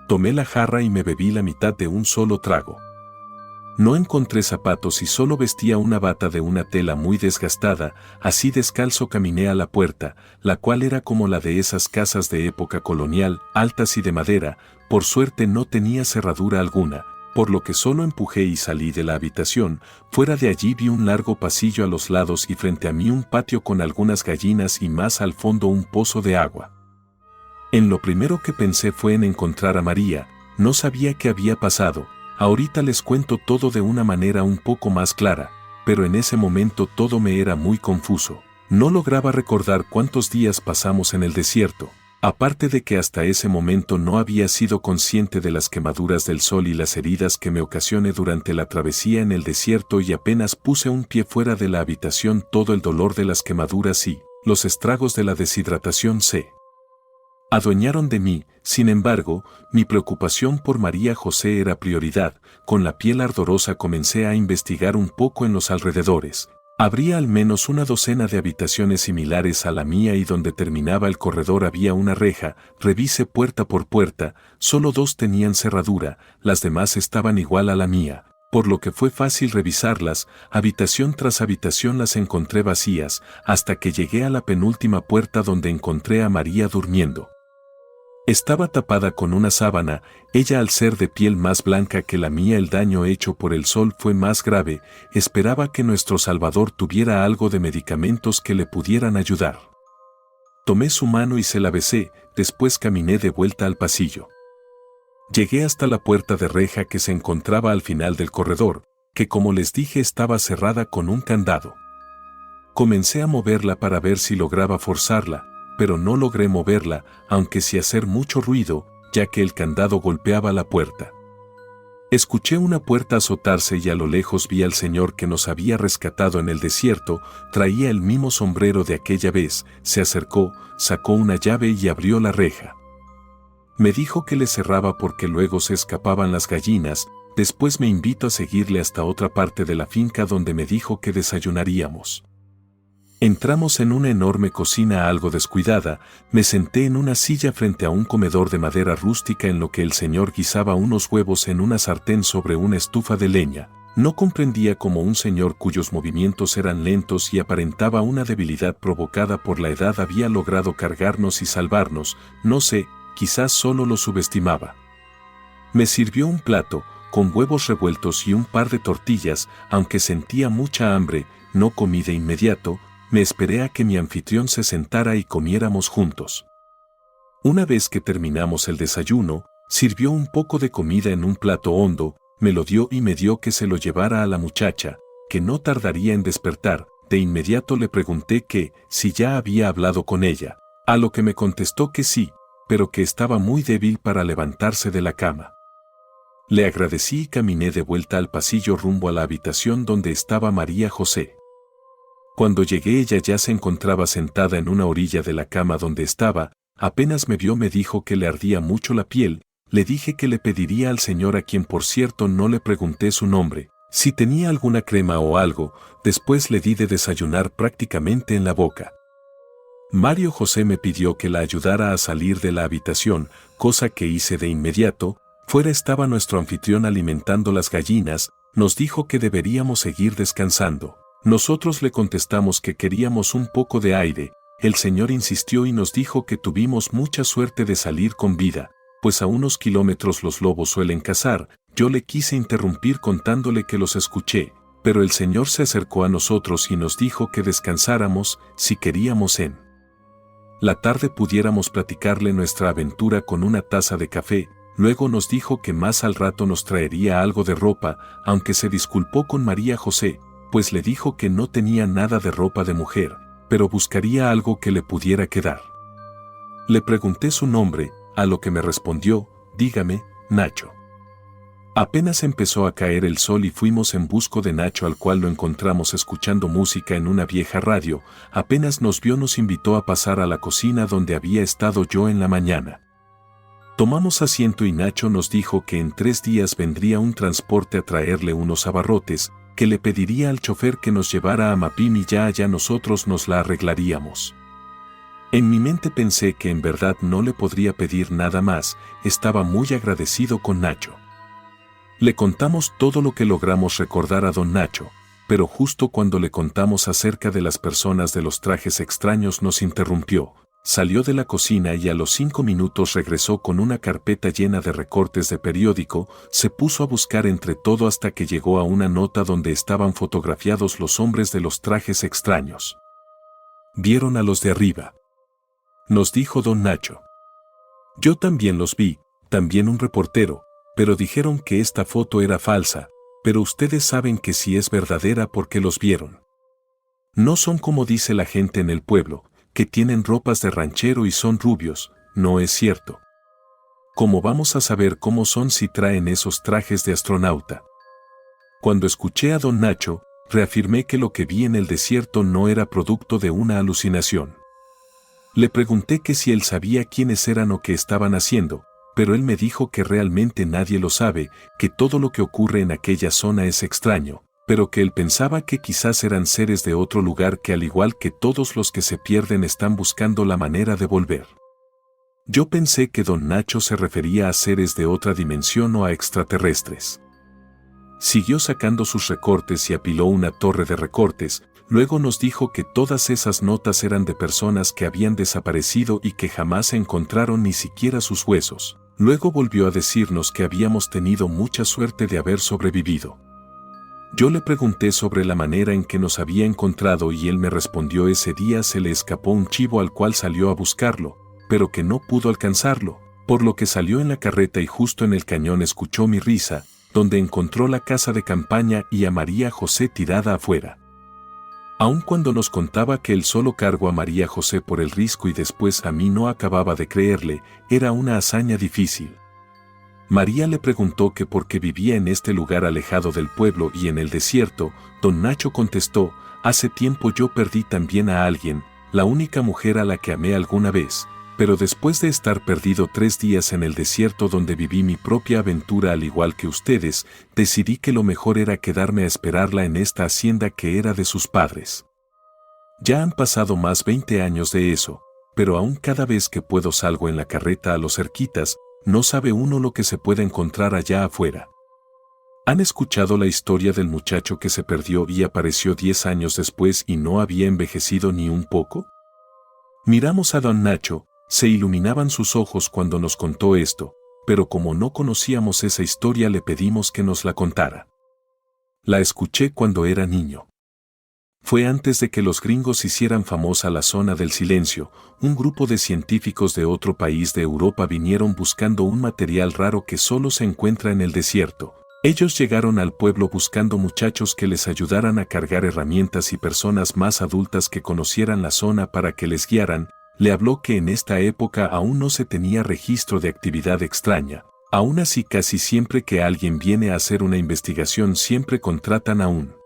Speaker 1: Tomé la jarra y me bebí la mitad de un solo trago. No encontré zapatos y solo vestía una bata de una tela muy desgastada. Así descalzo caminé a la puerta, la cual era como la de esas casas de época colonial, altas y de madera. Por suerte no tenía cerradura alguna, por lo que solo empujé y salí de la habitación. Fuera de allí vi un largo pasillo a los lados y frente a mí un patio con algunas gallinas y más al fondo un pozo de agua. En lo primero que pensé fue en encontrar a María. No sabía qué había pasado. Ahorita les cuento todo de una manera un poco más clara, pero en ese momento todo me era muy confuso. No lograba recordar cuántos días pasamos en el desierto. Aparte de que hasta ese momento no había sido consciente de las quemaduras del sol y las heridas que me ocasioné durante la travesía en el desierto, y apenas puse un pie fuera de la habitación todo el dolor de las quemaduras y los estragos de la deshidratación se adueñaron de mí. Sin embargo, mi preocupación por María José era prioridad. Con la piel ardorosa comencé a investigar un poco en los alrededores. Habría al menos una docena de habitaciones similares a la mía y donde terminaba el corredor había una reja. Revisé puerta por puerta, solo 2 tenían cerradura, las demás estaban igual a la mía, por lo que fue fácil revisarlas. Habitación tras habitación las encontré vacías, hasta que llegué a la penúltima puerta donde encontré a María durmiendo. Estaba tapada con una sábana. Ella, al ser de piel más blanca que la mía, el daño hecho por el sol fue más grave. Esperaba que nuestro Salvador tuviera algo de medicamentos que le pudieran ayudar. Tomé su mano y se la besé, después caminé de vuelta al pasillo. Llegué hasta la puerta de reja que se encontraba al final del corredor, que como les dije estaba cerrada con un candado. Comencé a moverla para ver si lograba forzarla, pero no logré moverla, aunque sí hacer mucho ruido, ya que el candado golpeaba la puerta. Escuché una puerta azotarse y a lo lejos vi al señor que nos había rescatado en el desierto. Traía el mismo sombrero de aquella vez. Se acercó, sacó una llave y abrió la reja. Me dijo que le cerraba porque luego se escapaban las gallinas. Después me invitó a seguirle hasta otra parte de la finca donde me dijo que desayunaríamos. Entramos en una enorme cocina algo descuidada. Me senté en una silla frente a un comedor de madera rústica en lo que el señor guisaba unos huevos en una sartén sobre una estufa de leña. No comprendía cómo un señor cuyos movimientos eran lentos y aparentaba una debilidad provocada por la edad había logrado cargarnos y salvarnos. No sé, quizás solo lo subestimaba. Me sirvió un plato, con huevos revueltos y un par de tortillas. Aunque sentía mucha hambre, no comí de inmediato. Me esperé a que mi anfitrión se sentara y comiéramos juntos. Una vez que terminamos el desayuno, sirvió un poco de comida en un plato hondo, me lo dio y me dio que se lo llevara a la muchacha, que no tardaría en despertar. De inmediato le pregunté que si ya había hablado con ella, a lo que me contestó que sí, pero que estaba muy débil para levantarse de la cama. Le agradecí y caminé de vuelta al pasillo rumbo a la habitación donde estaba María José. Cuando llegué ella ya se encontraba sentada en una orilla de la cama donde estaba. Apenas me vio me dijo que le ardía mucho la piel. Le dije que le pediría al señor, a quien por cierto no le pregunté su nombre, si tenía alguna crema o algo. Después le di de desayunar prácticamente en la boca. Mario José me pidió que la ayudara a salir de la habitación, cosa que hice de inmediato. Fuera estaba nuestro anfitrión alimentando las gallinas. Nos dijo que deberíamos seguir descansando. Nosotros le contestamos que queríamos un poco de aire. El señor insistió y nos dijo que tuvimos mucha suerte de salir con vida, pues a unos kilómetros los lobos suelen cazar. Yo le quise interrumpir contándole que los escuché, pero el señor se acercó a nosotros y nos dijo que descansáramos, si queríamos en la tarde pudiéramos platicarle nuestra aventura con una taza de café. Luego nos dijo que más al rato nos traería algo de ropa, aunque se disculpó con María José, pues le dijo que no tenía nada de ropa de mujer, pero buscaría algo que le pudiera quedar. Le pregunté su nombre, a lo que me respondió, dígame, Nacho. Apenas empezó a caer el sol y fuimos en busca de Nacho, al cual lo encontramos escuchando música en una vieja radio. Apenas nos vio nos invitó a pasar a la cocina donde había estado yo en la mañana. Tomamos asiento y Nacho nos dijo que en 3 días vendría un transporte a traerle unos abarrotes, que le pediría al chofer que nos llevara a Mapim y ya allá nosotros nos la arreglaríamos. En mi mente pensé que en verdad no le podría pedir nada más. Estaba muy agradecido con Nacho. Le contamos todo lo que logramos recordar a don Nacho, pero justo cuando le contamos acerca de las personas de los trajes extraños nos interrumpió. Salió de la cocina y a los 5 minutos regresó con una carpeta llena de recortes de periódico, se puso a buscar entre todo hasta que llegó a una nota donde estaban fotografiados los hombres de los trajes extraños. «¿Vieron a los de arriba?», nos dijo don Nacho. «Yo también los vi, también un reportero, pero dijeron que esta foto era falsa, pero ustedes saben que sí es verdadera porque los vieron. No son como dice la gente en el pueblo, que tienen ropas de ranchero y son rubios, no es cierto. ¿Cómo vamos a saber cómo son si traen esos trajes de astronauta?». Cuando escuché a don Nacho, reafirmé que lo que vi en el desierto no era producto de una alucinación. Le pregunté que si él sabía quiénes eran o qué estaban haciendo, pero él me dijo que realmente nadie lo sabe, que todo lo que ocurre en aquella zona es extraño, pero que él pensaba que quizás eran seres de otro lugar que al igual que todos los que se pierden están buscando la manera de volver. Yo pensé que don Nacho se refería a seres de otra dimensión o a extraterrestres. Siguió sacando sus recortes y apiló una torre de recortes, luego nos dijo que todas esas notas eran de personas que habían desaparecido y que jamás encontraron ni siquiera sus huesos. Luego volvió a decirnos que habíamos tenido mucha suerte de haber sobrevivido. Yo le pregunté sobre la manera en que nos había encontrado y él me respondió ese día se le escapó un chivo al cual salió a buscarlo, pero que no pudo alcanzarlo, por lo que salió en la carreta y justo en el cañón escuchó mi risa, donde encontró la casa de campaña y a María José tirada afuera. Aun cuando nos contaba que él solo cargó a María José por el risco y después a mí no acababa de creerle, era una hazaña difícil. María le preguntó que por qué vivía en este lugar alejado del pueblo y en el desierto. Don Nacho contestó, hace tiempo yo perdí también a alguien, la única mujer a la que amé alguna vez, pero después de estar perdido 3 días en el desierto donde viví mi propia aventura al igual que ustedes, decidí que lo mejor era quedarme a esperarla en esta hacienda que era de sus padres. Ya han pasado más 20 años de eso, pero aún cada vez que puedo salgo en la carreta a los cerquitas, no sabe uno lo que se puede encontrar allá afuera. ¿Han escuchado la historia del muchacho que se perdió y apareció 10 años después y no había envejecido ni un poco? Miramos a don Nacho, se iluminaban sus ojos cuando nos contó esto, pero como no conocíamos esa historia le pedimos que nos la contara. La escuché cuando era niño. Fue antes de que los gringos hicieran famosa la zona del silencio. Un grupo de científicos de otro país de Europa vinieron buscando un material raro que solo se encuentra en el desierto. Ellos llegaron al pueblo buscando muchachos que les ayudaran a cargar herramientas y personas más adultas que conocieran la zona para que les guiaran. Le habló que en esta época aún no se tenía registro de actividad extraña. Aún así casi siempre que alguien viene a hacer una investigación siempre contratan a un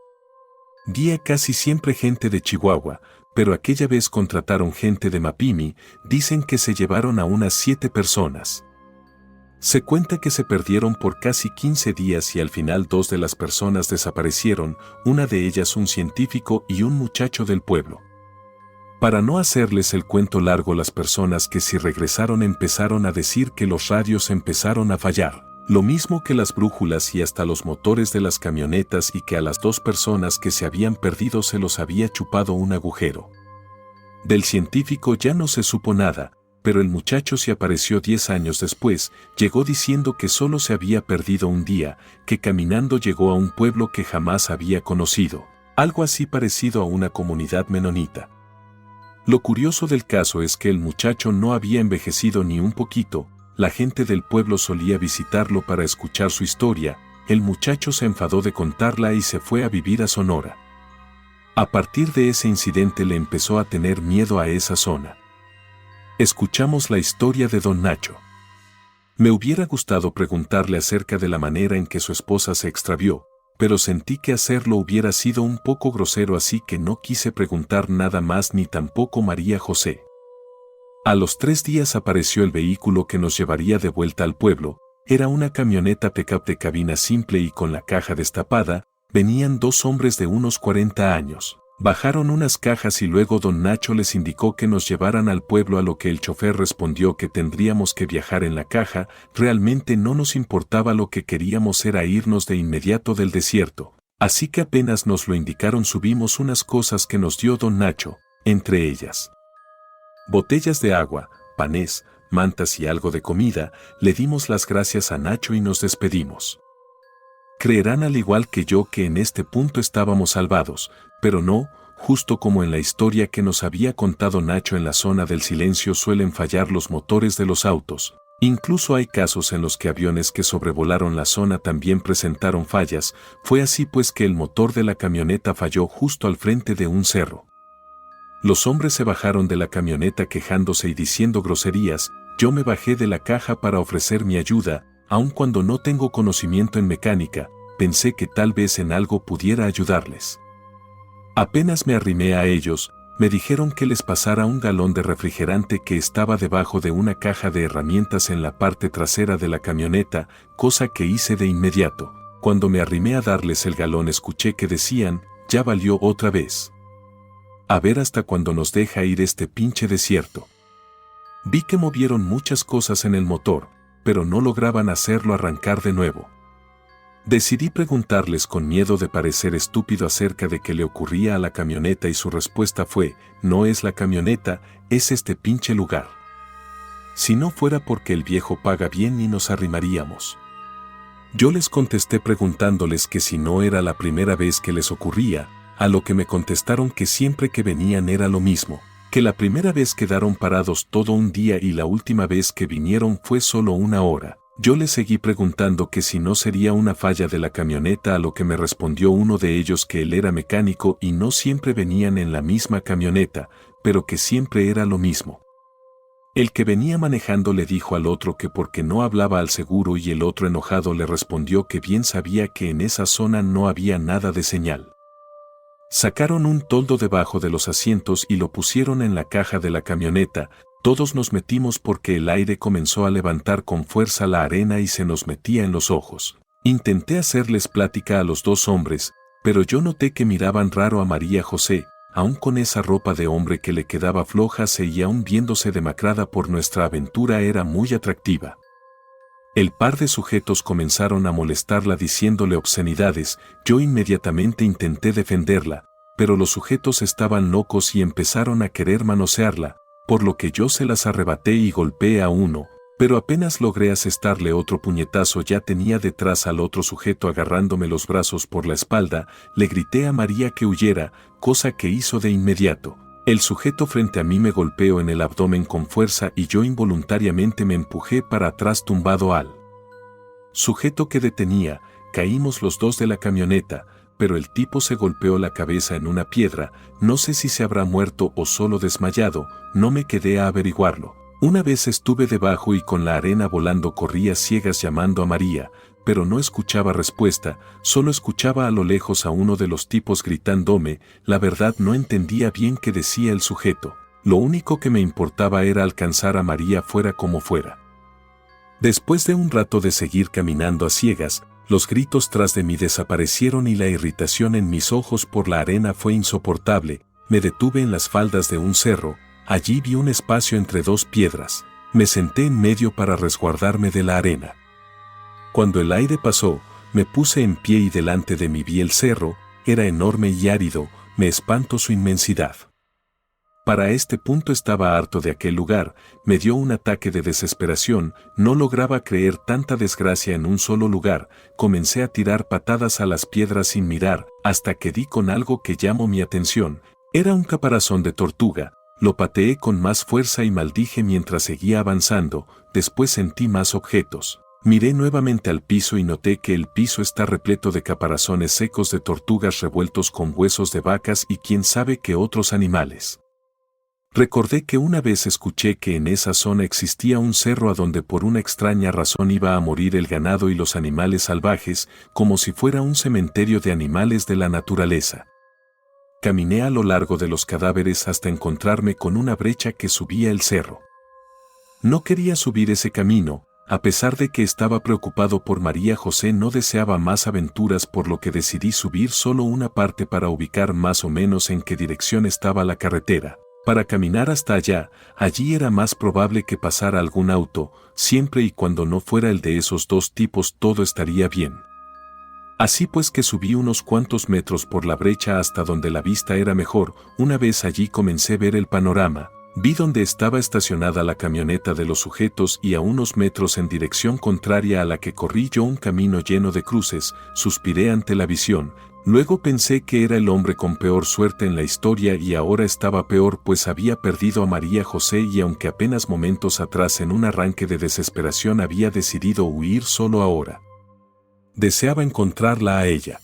Speaker 1: guía, casi siempre gente de Chihuahua, pero aquella vez contrataron gente de Mapimi. Dicen que se llevaron a unas 7 personas. Se cuenta que se perdieron por casi 15 días y al final 2 de las personas desaparecieron, una de ellas un científico y un muchacho del pueblo. Para no hacerles el cuento largo, las personas que sí regresaron empezaron a decir que los radios empezaron a fallar, lo mismo que las brújulas y hasta los motores de las camionetas, y que a las 2 personas que se habían perdido se los había chupado un agujero. Del científico ya no se supo nada, pero el muchacho se apareció 10 años después, llegó diciendo que solo se había perdido un día, que caminando llegó a un pueblo que jamás había conocido, algo así parecido a una comunidad menonita. Lo curioso del caso es que el muchacho no había envejecido ni un poquito. La gente del pueblo solía visitarlo para escuchar su historia. El muchacho se enfadó de contarla y se fue a vivir a Sonora. A partir de ese incidente le empezó a tener miedo a esa zona. Escuchamos la historia de don Nacho. Me hubiera gustado preguntarle acerca de la manera en que su esposa se extravió, pero sentí que hacerlo hubiera sido un poco grosero, así que no quise preguntar nada más, ni tampoco María José. A los 3 días apareció el vehículo que nos llevaría de vuelta al pueblo. Era una camioneta pick-up de cabina simple y con la caja destapada. Venían 2 hombres de unos 40 años. Bajaron unas cajas y luego don Nacho les indicó que nos llevaran al pueblo, a lo que el chofer respondió que tendríamos que viajar en la caja. Realmente no nos importaba, lo que queríamos era irnos de inmediato del desierto. Así que apenas nos lo indicaron subimos unas cosas que nos dio don Nacho, entre ellas Botellas de agua, panés, mantas y algo de comida, le dimos las gracias a Nacho y nos despedimos. Creerán al igual que yo que en este punto estábamos salvados, pero no, justo como en la historia que nos había contado Nacho, en la zona del silencio suelen fallar los motores de los autos. Incluso hay casos en los que aviones que sobrevolaron la zona también presentaron fallas. Fue así pues que el motor de la camioneta falló justo al frente de un cerro. Los hombres se bajaron de la camioneta quejándose y diciendo groserías. Yo me bajé de la caja para ofrecer mi ayuda, aun cuando no tengo conocimiento en mecánica, pensé que tal vez en algo pudiera ayudarles. Apenas me arrimé a ellos, me dijeron que les pasara un galón de refrigerante que estaba debajo de una caja de herramientas en la parte trasera de la camioneta, cosa que hice de inmediato. Cuando me arrimé a darles el galón escuché que decían, ya valió otra vez. A ver hasta cuándo nos deja ir este pinche desierto. Vi que movieron muchas cosas en el motor, pero no lograban hacerlo arrancar de nuevo. Decidí preguntarles con miedo de parecer estúpido acerca de qué le ocurría a la camioneta y su respuesta fue, no es la camioneta, es este pinche lugar. Si no fuera porque el viejo paga bien ni nos arrimaríamos. Yo les contesté preguntándoles que si no era la primera vez que les ocurría, a lo que me contestaron que siempre que venían era lo mismo, que la primera vez quedaron parados todo un día y la última vez que vinieron fue solo una hora. Yo les seguí preguntando que si no sería una falla de la camioneta, a lo que me respondió uno de ellos que él era mecánico y no siempre venían en la misma camioneta, pero que siempre era lo mismo. El que venía manejando le dijo al otro que porque no hablaba al seguro y el otro enojado le respondió que bien sabía que en esa zona no había nada de señal. Sacaron un toldo debajo de los asientos y lo pusieron en la caja de la camioneta. Todos nos metimos porque el aire comenzó a levantar con fuerza la arena y se nos metía en los ojos. Intenté hacerles plática a los dos hombres, pero yo noté que miraban raro a María José, aún con esa ropa de hombre que le quedaba floja y aún viéndose demacrada por nuestra aventura era muy atractiva. El par de sujetos comenzaron a molestarla diciéndole obscenidades. Yo inmediatamente intenté defenderla, pero los sujetos estaban locos y empezaron a querer manosearla, por lo que yo se las arrebaté y golpeé a uno, pero apenas logré asestarle otro puñetazo ya tenía detrás al otro sujeto agarrándome los brazos por la espalda. Le grité a María que huyera, cosa que hizo de inmediato. El sujeto frente a mí me golpeó en el abdomen con fuerza y yo involuntariamente me empujé para atrás tumbado al sujeto que detenía. Caímos los dos de la camioneta, pero el tipo se golpeó la cabeza en una piedra, no sé si se habrá muerto o solo desmayado, no me quedé a averiguarlo. Una vez estuve debajo y con la arena volando corría ciegas llamando a María, pero no escuchaba respuesta, solo escuchaba a lo lejos a uno de los tipos gritándome. La verdad no entendía bien qué decía el sujeto, lo único que me importaba era alcanzar a María fuera como fuera. Después de un rato de seguir caminando a ciegas, los gritos tras de mí desaparecieron y la irritación en mis ojos por la arena fue insoportable. Me detuve en las faldas de un cerro, allí vi un espacio entre dos piedras, me senté en medio para resguardarme de la arena. Cuando el aire pasó, me puse en pie y delante de mí vi el cerro, era enorme y árido, me espantó su inmensidad. Para este punto estaba harto de aquel lugar, me dio un ataque de desesperación, no lograba creer tanta desgracia en un solo lugar, comencé a tirar patadas a las piedras sin mirar, hasta que di con algo que llamó mi atención, era un caparazón de tortuga, lo pateé con más fuerza y maldije mientras seguía avanzando. Después sentí más objetos. Miré nuevamente al piso y noté que el piso está repleto de caparazones secos de tortugas revueltos con huesos de vacas y quién sabe qué otros animales. Recordé que una vez escuché que en esa zona existía un cerro a donde por una extraña razón iba a morir el ganado y los animales salvajes, como si fuera un cementerio de animales de la naturaleza. Caminé a lo largo de los cadáveres hasta encontrarme con una brecha que subía el cerro. No quería subir ese camino, a pesar de que estaba preocupado por María José, no deseaba más aventuras, por lo que decidí subir solo una parte para ubicar más o menos en qué dirección estaba la carretera. Para caminar hasta allá, allí era más probable que pasara algún auto, siempre y cuando no fuera el de esos dos tipos todo estaría bien. Así pues que subí unos cuantos metros por la brecha hasta donde la vista era mejor. Una vez allí comencé a ver el panorama, Vi dónde estaba estacionada la camioneta de los sujetos y a unos metros en dirección contraria a la que corrí yo un camino lleno de cruces, suspiré ante la visión. Luego pensé que era el hombre con peor suerte en la historia y ahora estaba peor pues había perdido a María José y aunque apenas momentos atrás en un arranque de desesperación había decidido huir solo ahora. Deseaba encontrarla a ella.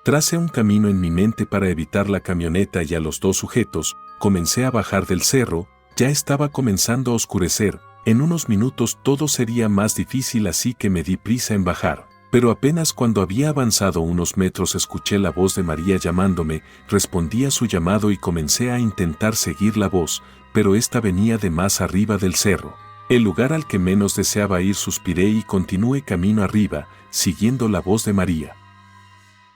Speaker 1: Tracé un camino en mi mente para evitar la camioneta y a los dos sujetos, comencé a bajar del cerro, ya estaba comenzando a oscurecer, en unos minutos todo sería más difícil así que me di prisa en bajar. Pero apenas cuando había avanzado unos metros escuché la voz de María llamándome, respondí a su llamado y comencé a intentar seguir la voz, pero esta venía de más arriba del cerro. El lugar al que menos deseaba ir suspiré y continué camino arriba, siguiendo la voz de María.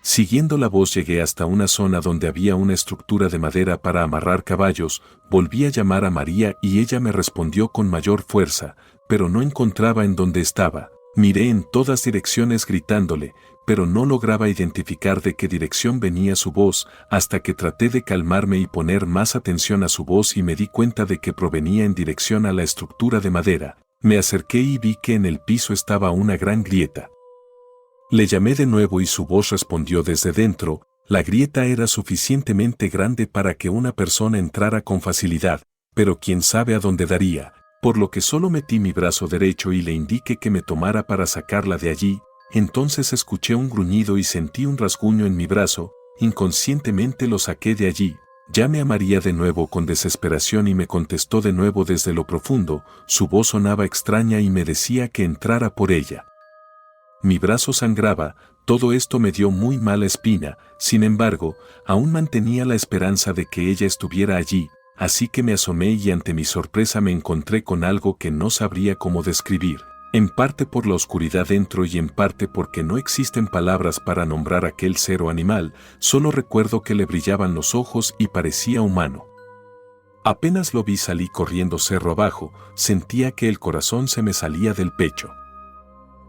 Speaker 1: Siguiendo la voz llegué hasta una zona donde había una estructura de madera para amarrar caballos, volví a llamar a María y ella me respondió con mayor fuerza, pero no encontraba en dónde estaba. Miré en todas direcciones gritándole, pero no lograba identificar de qué dirección venía su voz, hasta que traté de calmarme y poner más atención a su voz y me di cuenta de que provenía en dirección a la estructura de madera. Me acerqué y vi que en el piso estaba una gran grieta. Le llamé de nuevo y su voz respondió desde dentro. La grieta era suficientemente grande para que una persona entrara con facilidad, pero quién sabe a dónde daría, por lo que solo metí mi brazo derecho y le indiqué que me tomara para sacarla de allí. Entonces escuché un gruñido y sentí un rasguño en mi brazo, inconscientemente lo saqué de allí. Llamé a María de nuevo con desesperación y me contestó de nuevo desde lo profundo, su voz sonaba extraña y me decía que entrara por ella. Mi brazo sangraba, todo esto me dio muy mala espina, sin embargo, aún mantenía la esperanza de que ella estuviera allí, así que me asomé y ante mi sorpresa me encontré con algo que no sabría cómo describir, en parte por la oscuridad dentro y en parte porque no existen palabras para nombrar aquel ser o animal, solo recuerdo que le brillaban los ojos y parecía humano. Apenas lo vi salí corriendo cerro abajo, sentía que el corazón se me salía del pecho.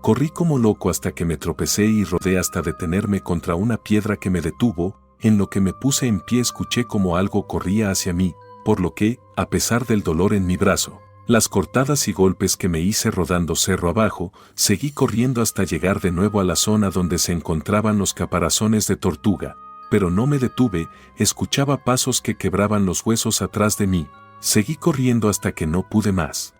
Speaker 1: Corrí como loco hasta que me tropecé y rodé hasta detenerme contra una piedra que me detuvo, en lo que me puse en pie escuché como algo corría hacia mí, por lo que, a pesar del dolor en mi brazo, las cortadas y golpes que me hice rodando cerro abajo, seguí corriendo hasta llegar de nuevo a la zona donde se encontraban los caparazones de tortuga, pero no me detuve, escuchaba pasos que quebraban los huesos atrás de mí, seguí corriendo hasta que no pude más.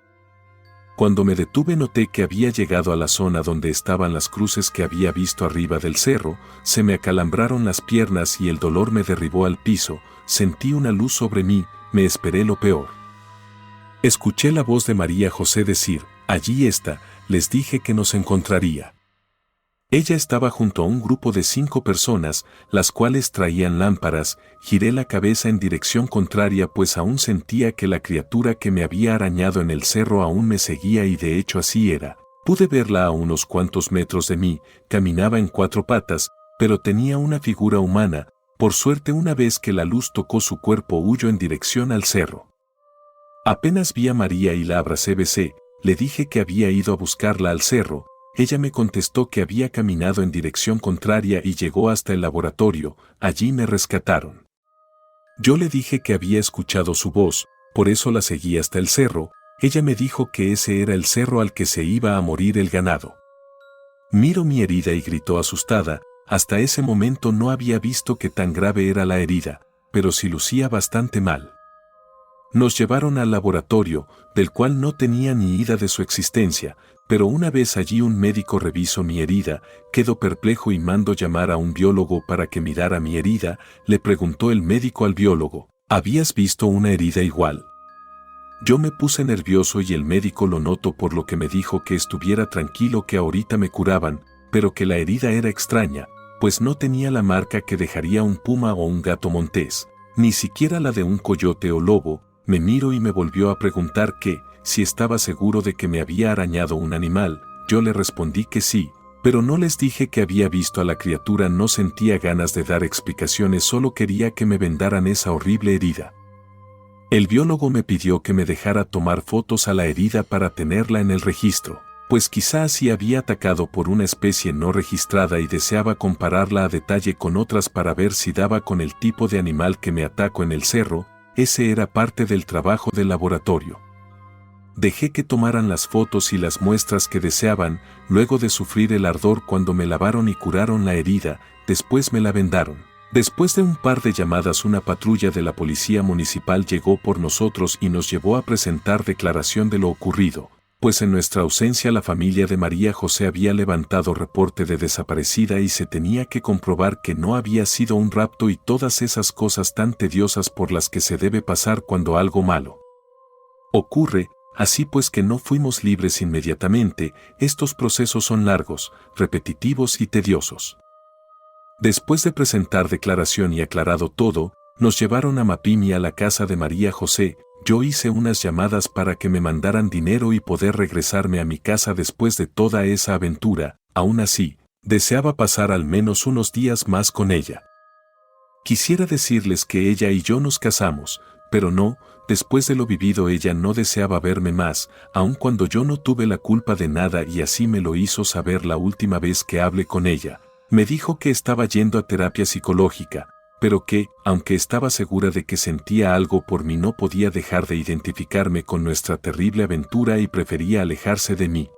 Speaker 1: Cuando me detuve noté que había llegado a la zona donde estaban las cruces que había visto arriba del cerro, se me acalambraron las piernas y el dolor me derribó al piso, sentí una luz sobre mí, me esperé lo peor. Escuché la voz de María José decir, allí está, les dije que nos encontraría. Ella estaba junto a un grupo de 5 personas, las cuales traían lámparas, giré la cabeza en dirección contraria pues aún sentía que la criatura que me había arañado en el cerro aún me seguía y de hecho así era. Pude verla a unos cuantos metros de mí, caminaba en 4 patas, pero tenía una figura humana, por suerte una vez que la luz tocó su cuerpo huyó en dirección al cerro. Apenas vi a María y la abracé besé, le dije que había ido a buscarla al cerro. Ella me contestó que había caminado en dirección contraria y llegó hasta el laboratorio, allí me rescataron. Yo le dije que había escuchado su voz, por eso la seguí hasta el cerro, ella me dijo que ese era el cerro al que se iba a morir el ganado. Miró mi herida y gritó asustada, hasta ese momento no había visto que tan grave era la herida, pero sí lucía bastante mal. Nos llevaron al laboratorio, del cual no tenía ni idea de su existencia, pero una vez allí un médico revisó mi herida, quedó perplejo y mandó llamar a un biólogo para que mirara mi herida, le preguntó el médico al biólogo, ¿habías visto una herida igual? Yo me puse nervioso y el médico lo notó por lo que me dijo que estuviera tranquilo que ahorita me curaban, pero que la herida era extraña, pues no tenía la marca que dejaría un puma o un gato montés, ni siquiera la de un coyote o lobo. Me miró y me volvió a preguntar que, si estaba seguro de que me había arañado un animal, yo le respondí que sí, pero no les dije que había visto a la criatura, no sentía ganas de dar explicaciones, solo quería que me vendaran esa horrible herida. El biólogo me pidió que me dejara tomar fotos a la herida para tenerla en el registro, pues quizás si había atacado por una especie no registrada y deseaba compararla a detalle con otras para ver si daba con el tipo de animal que me atacó en el cerro. ese era parte del trabajo del laboratorio. Dejé que tomaran las fotos y las muestras que deseaban, luego de sufrir el ardor cuando me lavaron y curaron la herida, después me la vendaron. Después de un par de llamadas, una patrulla de la policía municipal llegó por nosotros y nos llevó a presentar declaración de lo ocurrido, pues en nuestra ausencia la familia de María José había levantado reporte de desaparecida y se tenía que comprobar que no había sido un rapto y todas esas cosas tan tediosas por las que se debe pasar cuando algo malo ocurre. Así pues que no fuimos libres inmediatamente. Estos procesos son largos, repetitivos y tediosos. Después de presentar declaración y aclarado todo, nos llevaron a Mapimi a la casa de María José. Yo hice unas llamadas para que me mandaran dinero y poder regresarme a mi casa después de toda esa aventura. Aún así, deseaba pasar al menos unos días más con ella. Quisiera decirles que ella y yo nos casamos, pero no. Después de lo vivido, ella no deseaba verme más, aun cuando yo no tuve la culpa de nada, y así me lo hizo saber la última vez que hablé con ella. Me dijo que estaba yendo a terapia psicológica, pero que, aunque estaba segura de que sentía algo por mí, no podía dejar de identificarme con nuestra terrible aventura y prefería alejarse de mí.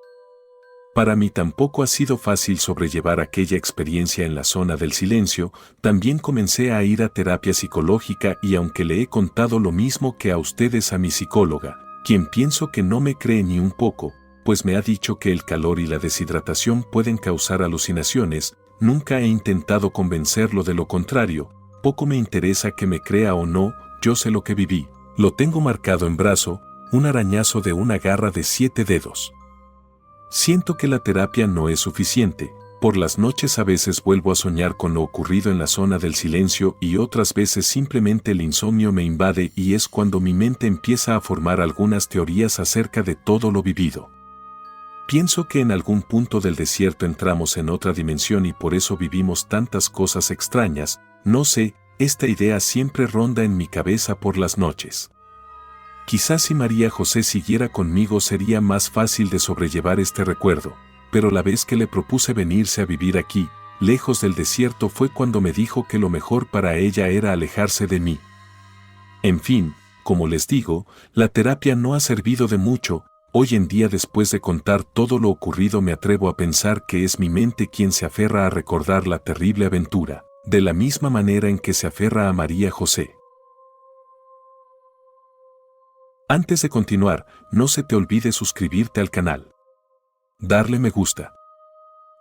Speaker 1: Para mí tampoco ha sido fácil sobrellevar aquella experiencia en la zona del silencio. También comencé a ir a terapia psicológica y aunque le he contado lo mismo que a ustedes a mi psicóloga, quien pienso que no me cree ni un poco, pues me ha dicho que el calor y la deshidratación pueden causar alucinaciones, nunca he intentado convencerlo de lo contrario. Poco me interesa que me crea o no, yo sé lo que viví. Lo tengo marcado en brazo, un arañazo de una garra de 7 dedos. Siento que la terapia no es suficiente. Por las noches a veces vuelvo a soñar con lo ocurrido en la zona del silencio y otras veces simplemente el insomnio me invade y es cuando mi mente empieza a formar algunas teorías acerca de todo lo vivido. Pienso que en algún punto del desierto entramos en otra dimensión y por eso vivimos tantas cosas extrañas. No sé, esta idea siempre ronda en mi cabeza por las noches. Quizás si María José siguiera conmigo sería más fácil de sobrellevar este recuerdo, pero la vez que le propuse venirse a vivir aquí, lejos del desierto, fue cuando me dijo que lo mejor para ella era alejarse de mí. En fin, como les digo, la terapia no ha servido de mucho. Hoy en día, después de contar todo lo ocurrido, me atrevo a pensar que es mi mente quien se aferra a recordar la terrible aventura, de la misma manera en que se aferra a María José. Antes de continuar, no se te olvide suscribirte al canal, darle me gusta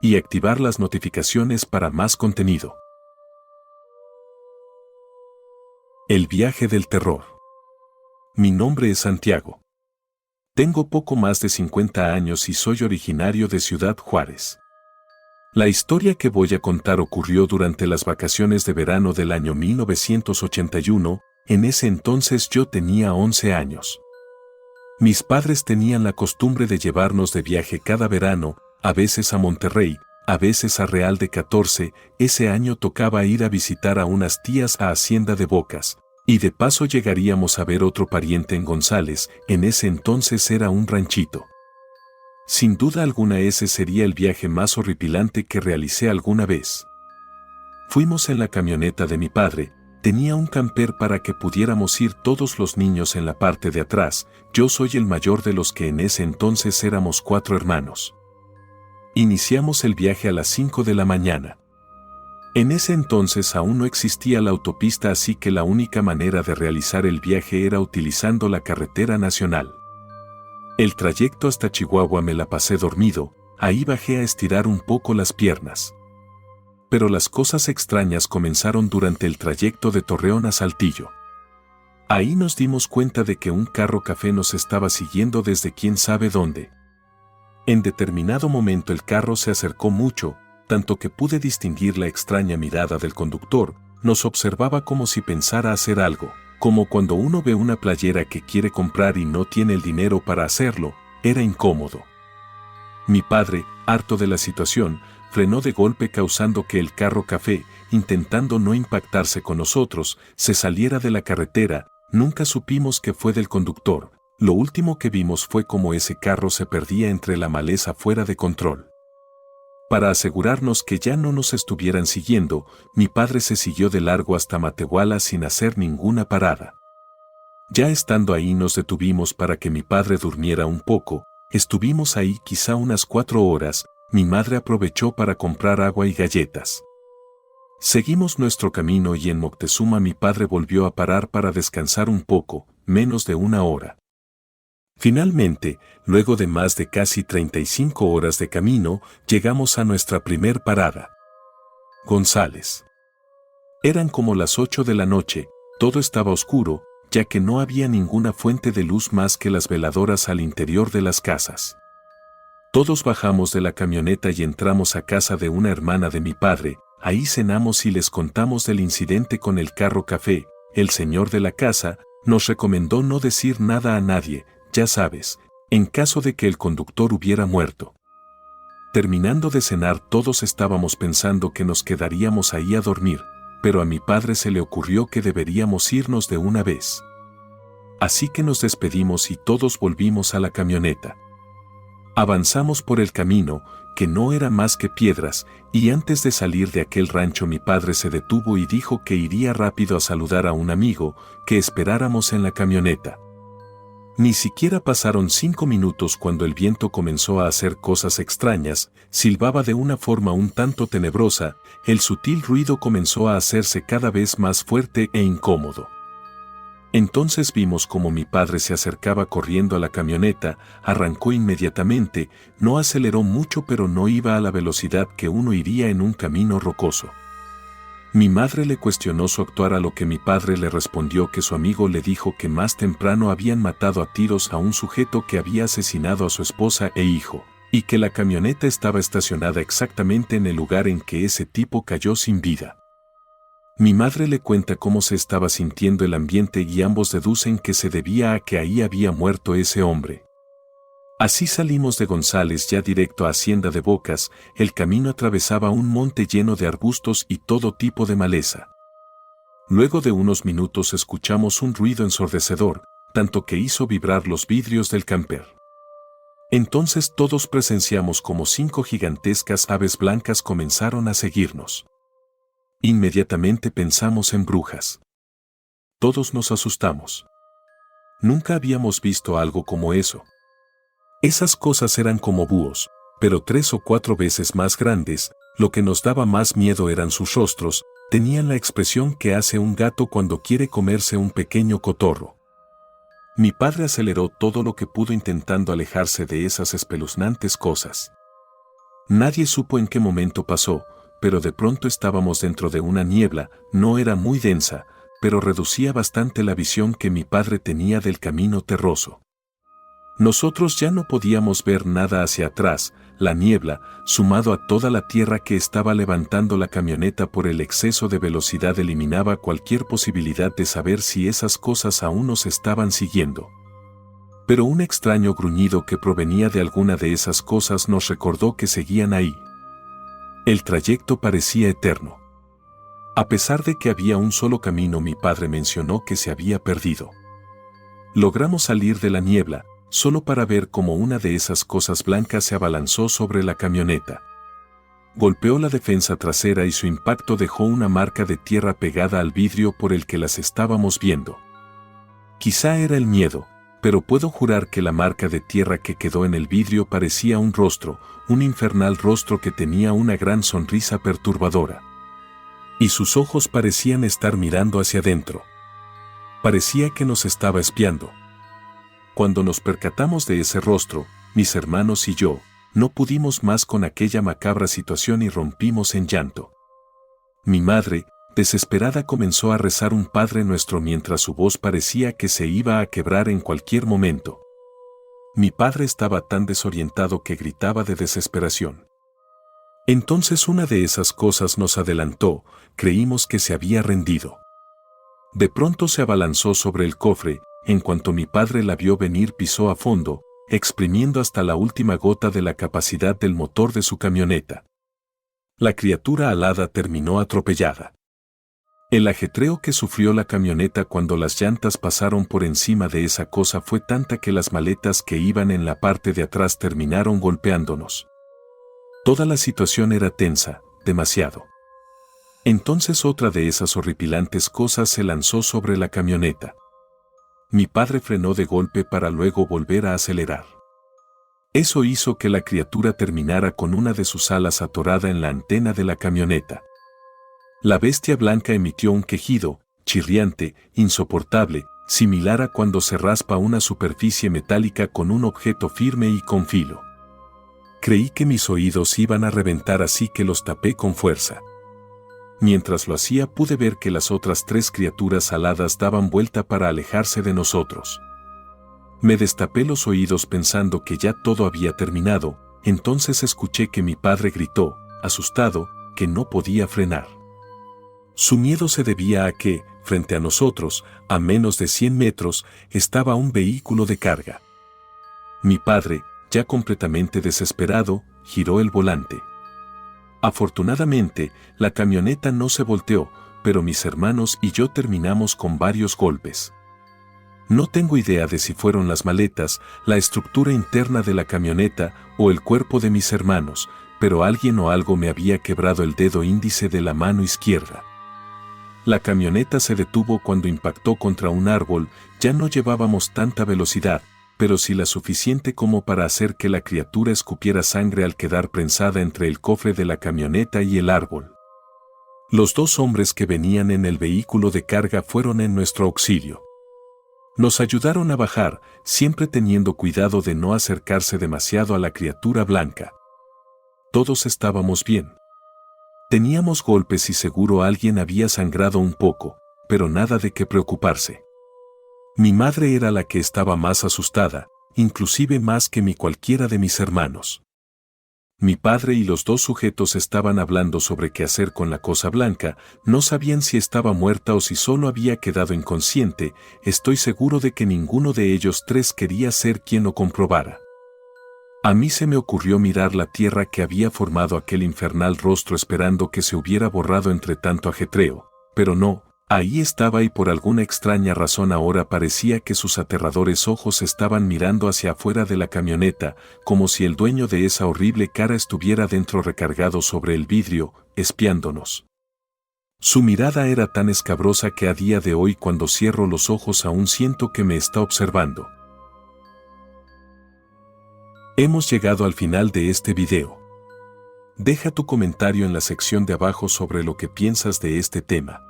Speaker 1: y activar las notificaciones para más contenido. El viaje del terror. Mi nombre es Santiago. Tengo poco más de 50 años y soy originario de Ciudad Juárez. La historia que voy a contar ocurrió durante las vacaciones de verano del año 1981, en ese entonces yo tenía 11 años. Mis padres tenían la costumbre de llevarnos de viaje cada verano, a veces a Monterrey, a veces a Real de 14, ese año tocaba ir a visitar a unas tías a Hacienda de Bocas, y de paso llegaríamos a ver otro pariente en González, en ese entonces era un ranchito. Sin duda alguna ese sería el viaje más horripilante que realicé alguna vez. Fuimos en la camioneta de mi padre. Tenía un camper para que pudiéramos ir todos los niños en la parte de atrás. Yo soy el mayor de los que en ese entonces éramos 4 hermanos. Iniciamos el viaje a las 5 de la mañana. En ese entonces aún no existía la autopista, así que la única manera de realizar el viaje era utilizando la carretera nacional. El trayecto hasta Chihuahua me la pasé dormido, ahí bajé a estirar un poco las piernas. Pero las cosas extrañas comenzaron durante el trayecto de Torreón a Saltillo. Ahí nos dimos cuenta de que un carro café nos estaba siguiendo desde quién sabe dónde. En determinado momento el carro se acercó mucho, tanto que pude distinguir la extraña mirada del conductor. Nos observaba como si pensara hacer algo, como cuando uno ve una playera que quiere comprar y no tiene el dinero para hacerlo. Era incómodo. Mi padre, harto de la situación, frenó de golpe, causando que el carro café, intentando no impactarse con nosotros, se saliera de la carretera. Nunca supimos qué fue del conductor. Lo último que vimos fue cómo ese carro se perdía entre la maleza fuera de control. Para asegurarnos que ya no nos estuvieran siguiendo, mi padre se siguió de largo hasta Matehuala sin hacer ninguna parada. Ya estando ahí nos detuvimos para que mi padre durmiera un poco, estuvimos ahí quizá unas 4 horas, mi madre aprovechó para comprar agua y galletas. Seguimos nuestro camino y en Moctezuma mi padre volvió a parar para descansar un poco, menos de 1 hora. Finalmente, luego de más de casi 35 horas de camino, llegamos a nuestra primer parada. González. Eran como las 8 de la noche, todo estaba oscuro, ya que no había ninguna fuente de luz más que las veladoras al interior de las casas. Todos bajamos de la camioneta y entramos a casa de una hermana de mi padre, ahí cenamos y les contamos del incidente con el carro café. El señor de la casa nos recomendó no decir nada a nadie, ya sabes, en caso de que el conductor hubiera muerto. Terminando de cenar todos estábamos pensando que nos quedaríamos ahí a dormir, pero a mi padre se le ocurrió que deberíamos irnos de una vez. Así que nos despedimos y todos volvimos a la camioneta. Avanzamos por el camino, que no era más que piedras, y antes de salir de aquel rancho mi padre se detuvo y dijo que iría rápido a saludar a un amigo, que esperáramos en la camioneta. Ni siquiera pasaron 5 minutos cuando el viento comenzó a hacer cosas extrañas, silbaba de una forma un tanto tenebrosa, el sutil ruido comenzó a hacerse cada vez más fuerte e incómodo. Entonces vimos como mi padre se acercaba corriendo a la camioneta, arrancó inmediatamente, no aceleró mucho pero no iba a la velocidad que uno iría en un camino rocoso. Mi madre le cuestionó su actuar, a lo que mi padre le respondió que su amigo le dijo que más temprano habían matado a tiros a un sujeto que había asesinado a su esposa e hijo, y que la camioneta estaba estacionada exactamente en el lugar en que ese tipo cayó sin vida. Mi madre le cuenta cómo se estaba sintiendo el ambiente y ambos deducen que se debía a que ahí había muerto ese hombre. Así salimos de González ya directo a Hacienda de Bocas, el camino atravesaba un monte lleno de arbustos y todo tipo de maleza. Luego de unos minutos escuchamos un ruido ensordecedor, tanto que hizo vibrar los vidrios del camper. Entonces todos presenciamos como 5 gigantescas aves blancas comenzaron a seguirnos. Inmediatamente pensamos en brujas. Todos nos asustamos. Nunca habíamos visto algo como eso. Esas cosas eran como búhos, pero 3 o 4 veces más grandes. Lo que nos daba más miedo eran sus rostros, tenían la expresión que hace un gato cuando quiere comerse un pequeño cotorro. Mi padre aceleró todo lo que pudo intentando alejarse de esas espeluznantes cosas. Nadie supo en qué momento pasó, pero de pronto estábamos dentro de una niebla, no era muy densa, pero reducía bastante la visión que mi padre tenía del camino terroso. Nosotros ya no podíamos ver nada hacia atrás, la niebla, sumado a toda la tierra que estaba levantando la camioneta por el exceso de velocidad, eliminaba cualquier posibilidad de saber si esas cosas aún nos estaban siguiendo. Pero un extraño gruñido que provenía de alguna de esas cosas nos recordó que seguían ahí. El trayecto parecía eterno. A pesar de que había un solo camino, mi padre mencionó que se había perdido. Logramos salir de la niebla, solo para ver cómo una de esas cosas blancas se abalanzó sobre la camioneta. Golpeó la defensa trasera y su impacto dejó una marca de tierra pegada al vidrio por el que las estábamos viendo. Quizá era el miedo, pero puedo jurar que la marca de tierra que quedó en el vidrio parecía un rostro, un infernal rostro que tenía una gran sonrisa perturbadora. Y sus ojos parecían estar mirando hacia adentro. Parecía que nos estaba espiando. Cuando nos percatamos de ese rostro, mis hermanos y yo, no pudimos más con aquella macabra situación y rompimos en llanto. Mi madre, desesperada, comenzó a rezar un Padre Nuestro mientras su voz parecía que se iba a quebrar en cualquier momento. Mi padre estaba tan desorientado que gritaba de desesperación. Entonces una de esas cosas nos adelantó, creímos que se había rendido. De pronto se abalanzó sobre el cofre. En cuanto mi padre la vio venir, pisó a fondo, exprimiendo hasta la última gota de la capacidad del motor de su camioneta. La criatura alada terminó atropellada. El ajetreo que sufrió la camioneta cuando las llantas pasaron por encima de esa cosa fue tanta que las maletas que iban en la parte de atrás terminaron golpeándonos. Toda la situación era tensa, demasiado. Entonces otra de esas horripilantes cosas se lanzó sobre la camioneta. Mi padre frenó de golpe para luego volver a acelerar. Eso hizo que la criatura terminara con una de sus alas atorada en la antena de la camioneta. La bestia blanca emitió un quejido, chirriante, insoportable, similar a cuando se raspa una superficie metálica con un objeto firme y con filo. Creí que mis oídos iban a reventar, así que los tapé con fuerza. Mientras lo hacía, pude ver que las otras 3 criaturas aladas daban vuelta para alejarse de nosotros. Me destapé los oídos pensando que ya todo había terminado. Entonces escuché que mi padre gritó, asustado, que no podía frenar. Su miedo se debía a que, frente a nosotros, a menos de 100 metros, estaba un vehículo de carga. Mi padre, ya completamente desesperado, giró el volante. Afortunadamente, la camioneta no se volteó, pero mis hermanos y yo terminamos con varios golpes. No tengo idea de si fueron las maletas, la estructura interna de la camioneta o el cuerpo de mis hermanos, pero alguien o algo me había quebrado el dedo índice de la mano izquierda. La camioneta se detuvo cuando impactó contra un árbol. Ya no llevábamos tanta velocidad, pero sí la suficiente como para hacer que la criatura escupiera sangre al quedar prensada entre el cofre de la camioneta y el árbol. Los 2 hombres que venían en el vehículo de carga fueron en nuestro auxilio. Nos ayudaron a bajar, siempre teniendo cuidado de no acercarse demasiado a la criatura blanca. Todos estábamos bien. Teníamos golpes y seguro alguien había sangrado un poco, pero nada de qué preocuparse. Mi madre era la que estaba más asustada, inclusive más que cualquiera de mis hermanos. Mi padre y los 2 sujetos estaban hablando sobre qué hacer con la cosa blanca. No sabían si estaba muerta o si solo había quedado inconsciente. Estoy seguro de que ninguno de ellos 3 quería ser quien lo comprobara. A mí se me ocurrió mirar la tierra que había formado aquel infernal rostro, esperando que se hubiera borrado entre tanto ajetreo, pero no, ahí estaba, y por alguna extraña razón ahora parecía que sus aterradores ojos estaban mirando hacia afuera de la camioneta, como si el dueño de esa horrible cara estuviera dentro, recargado sobre el vidrio, espiándonos. Su mirada era tan escabrosa que a día de hoy, cuando cierro los ojos, aún siento que me está observando. Hemos llegado al final de este video. Deja tu comentario en la sección de abajo sobre lo que piensas de este tema.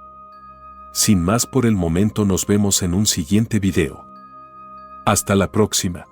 Speaker 1: Sin más por el momento, nos vemos en un siguiente video. Hasta la próxima.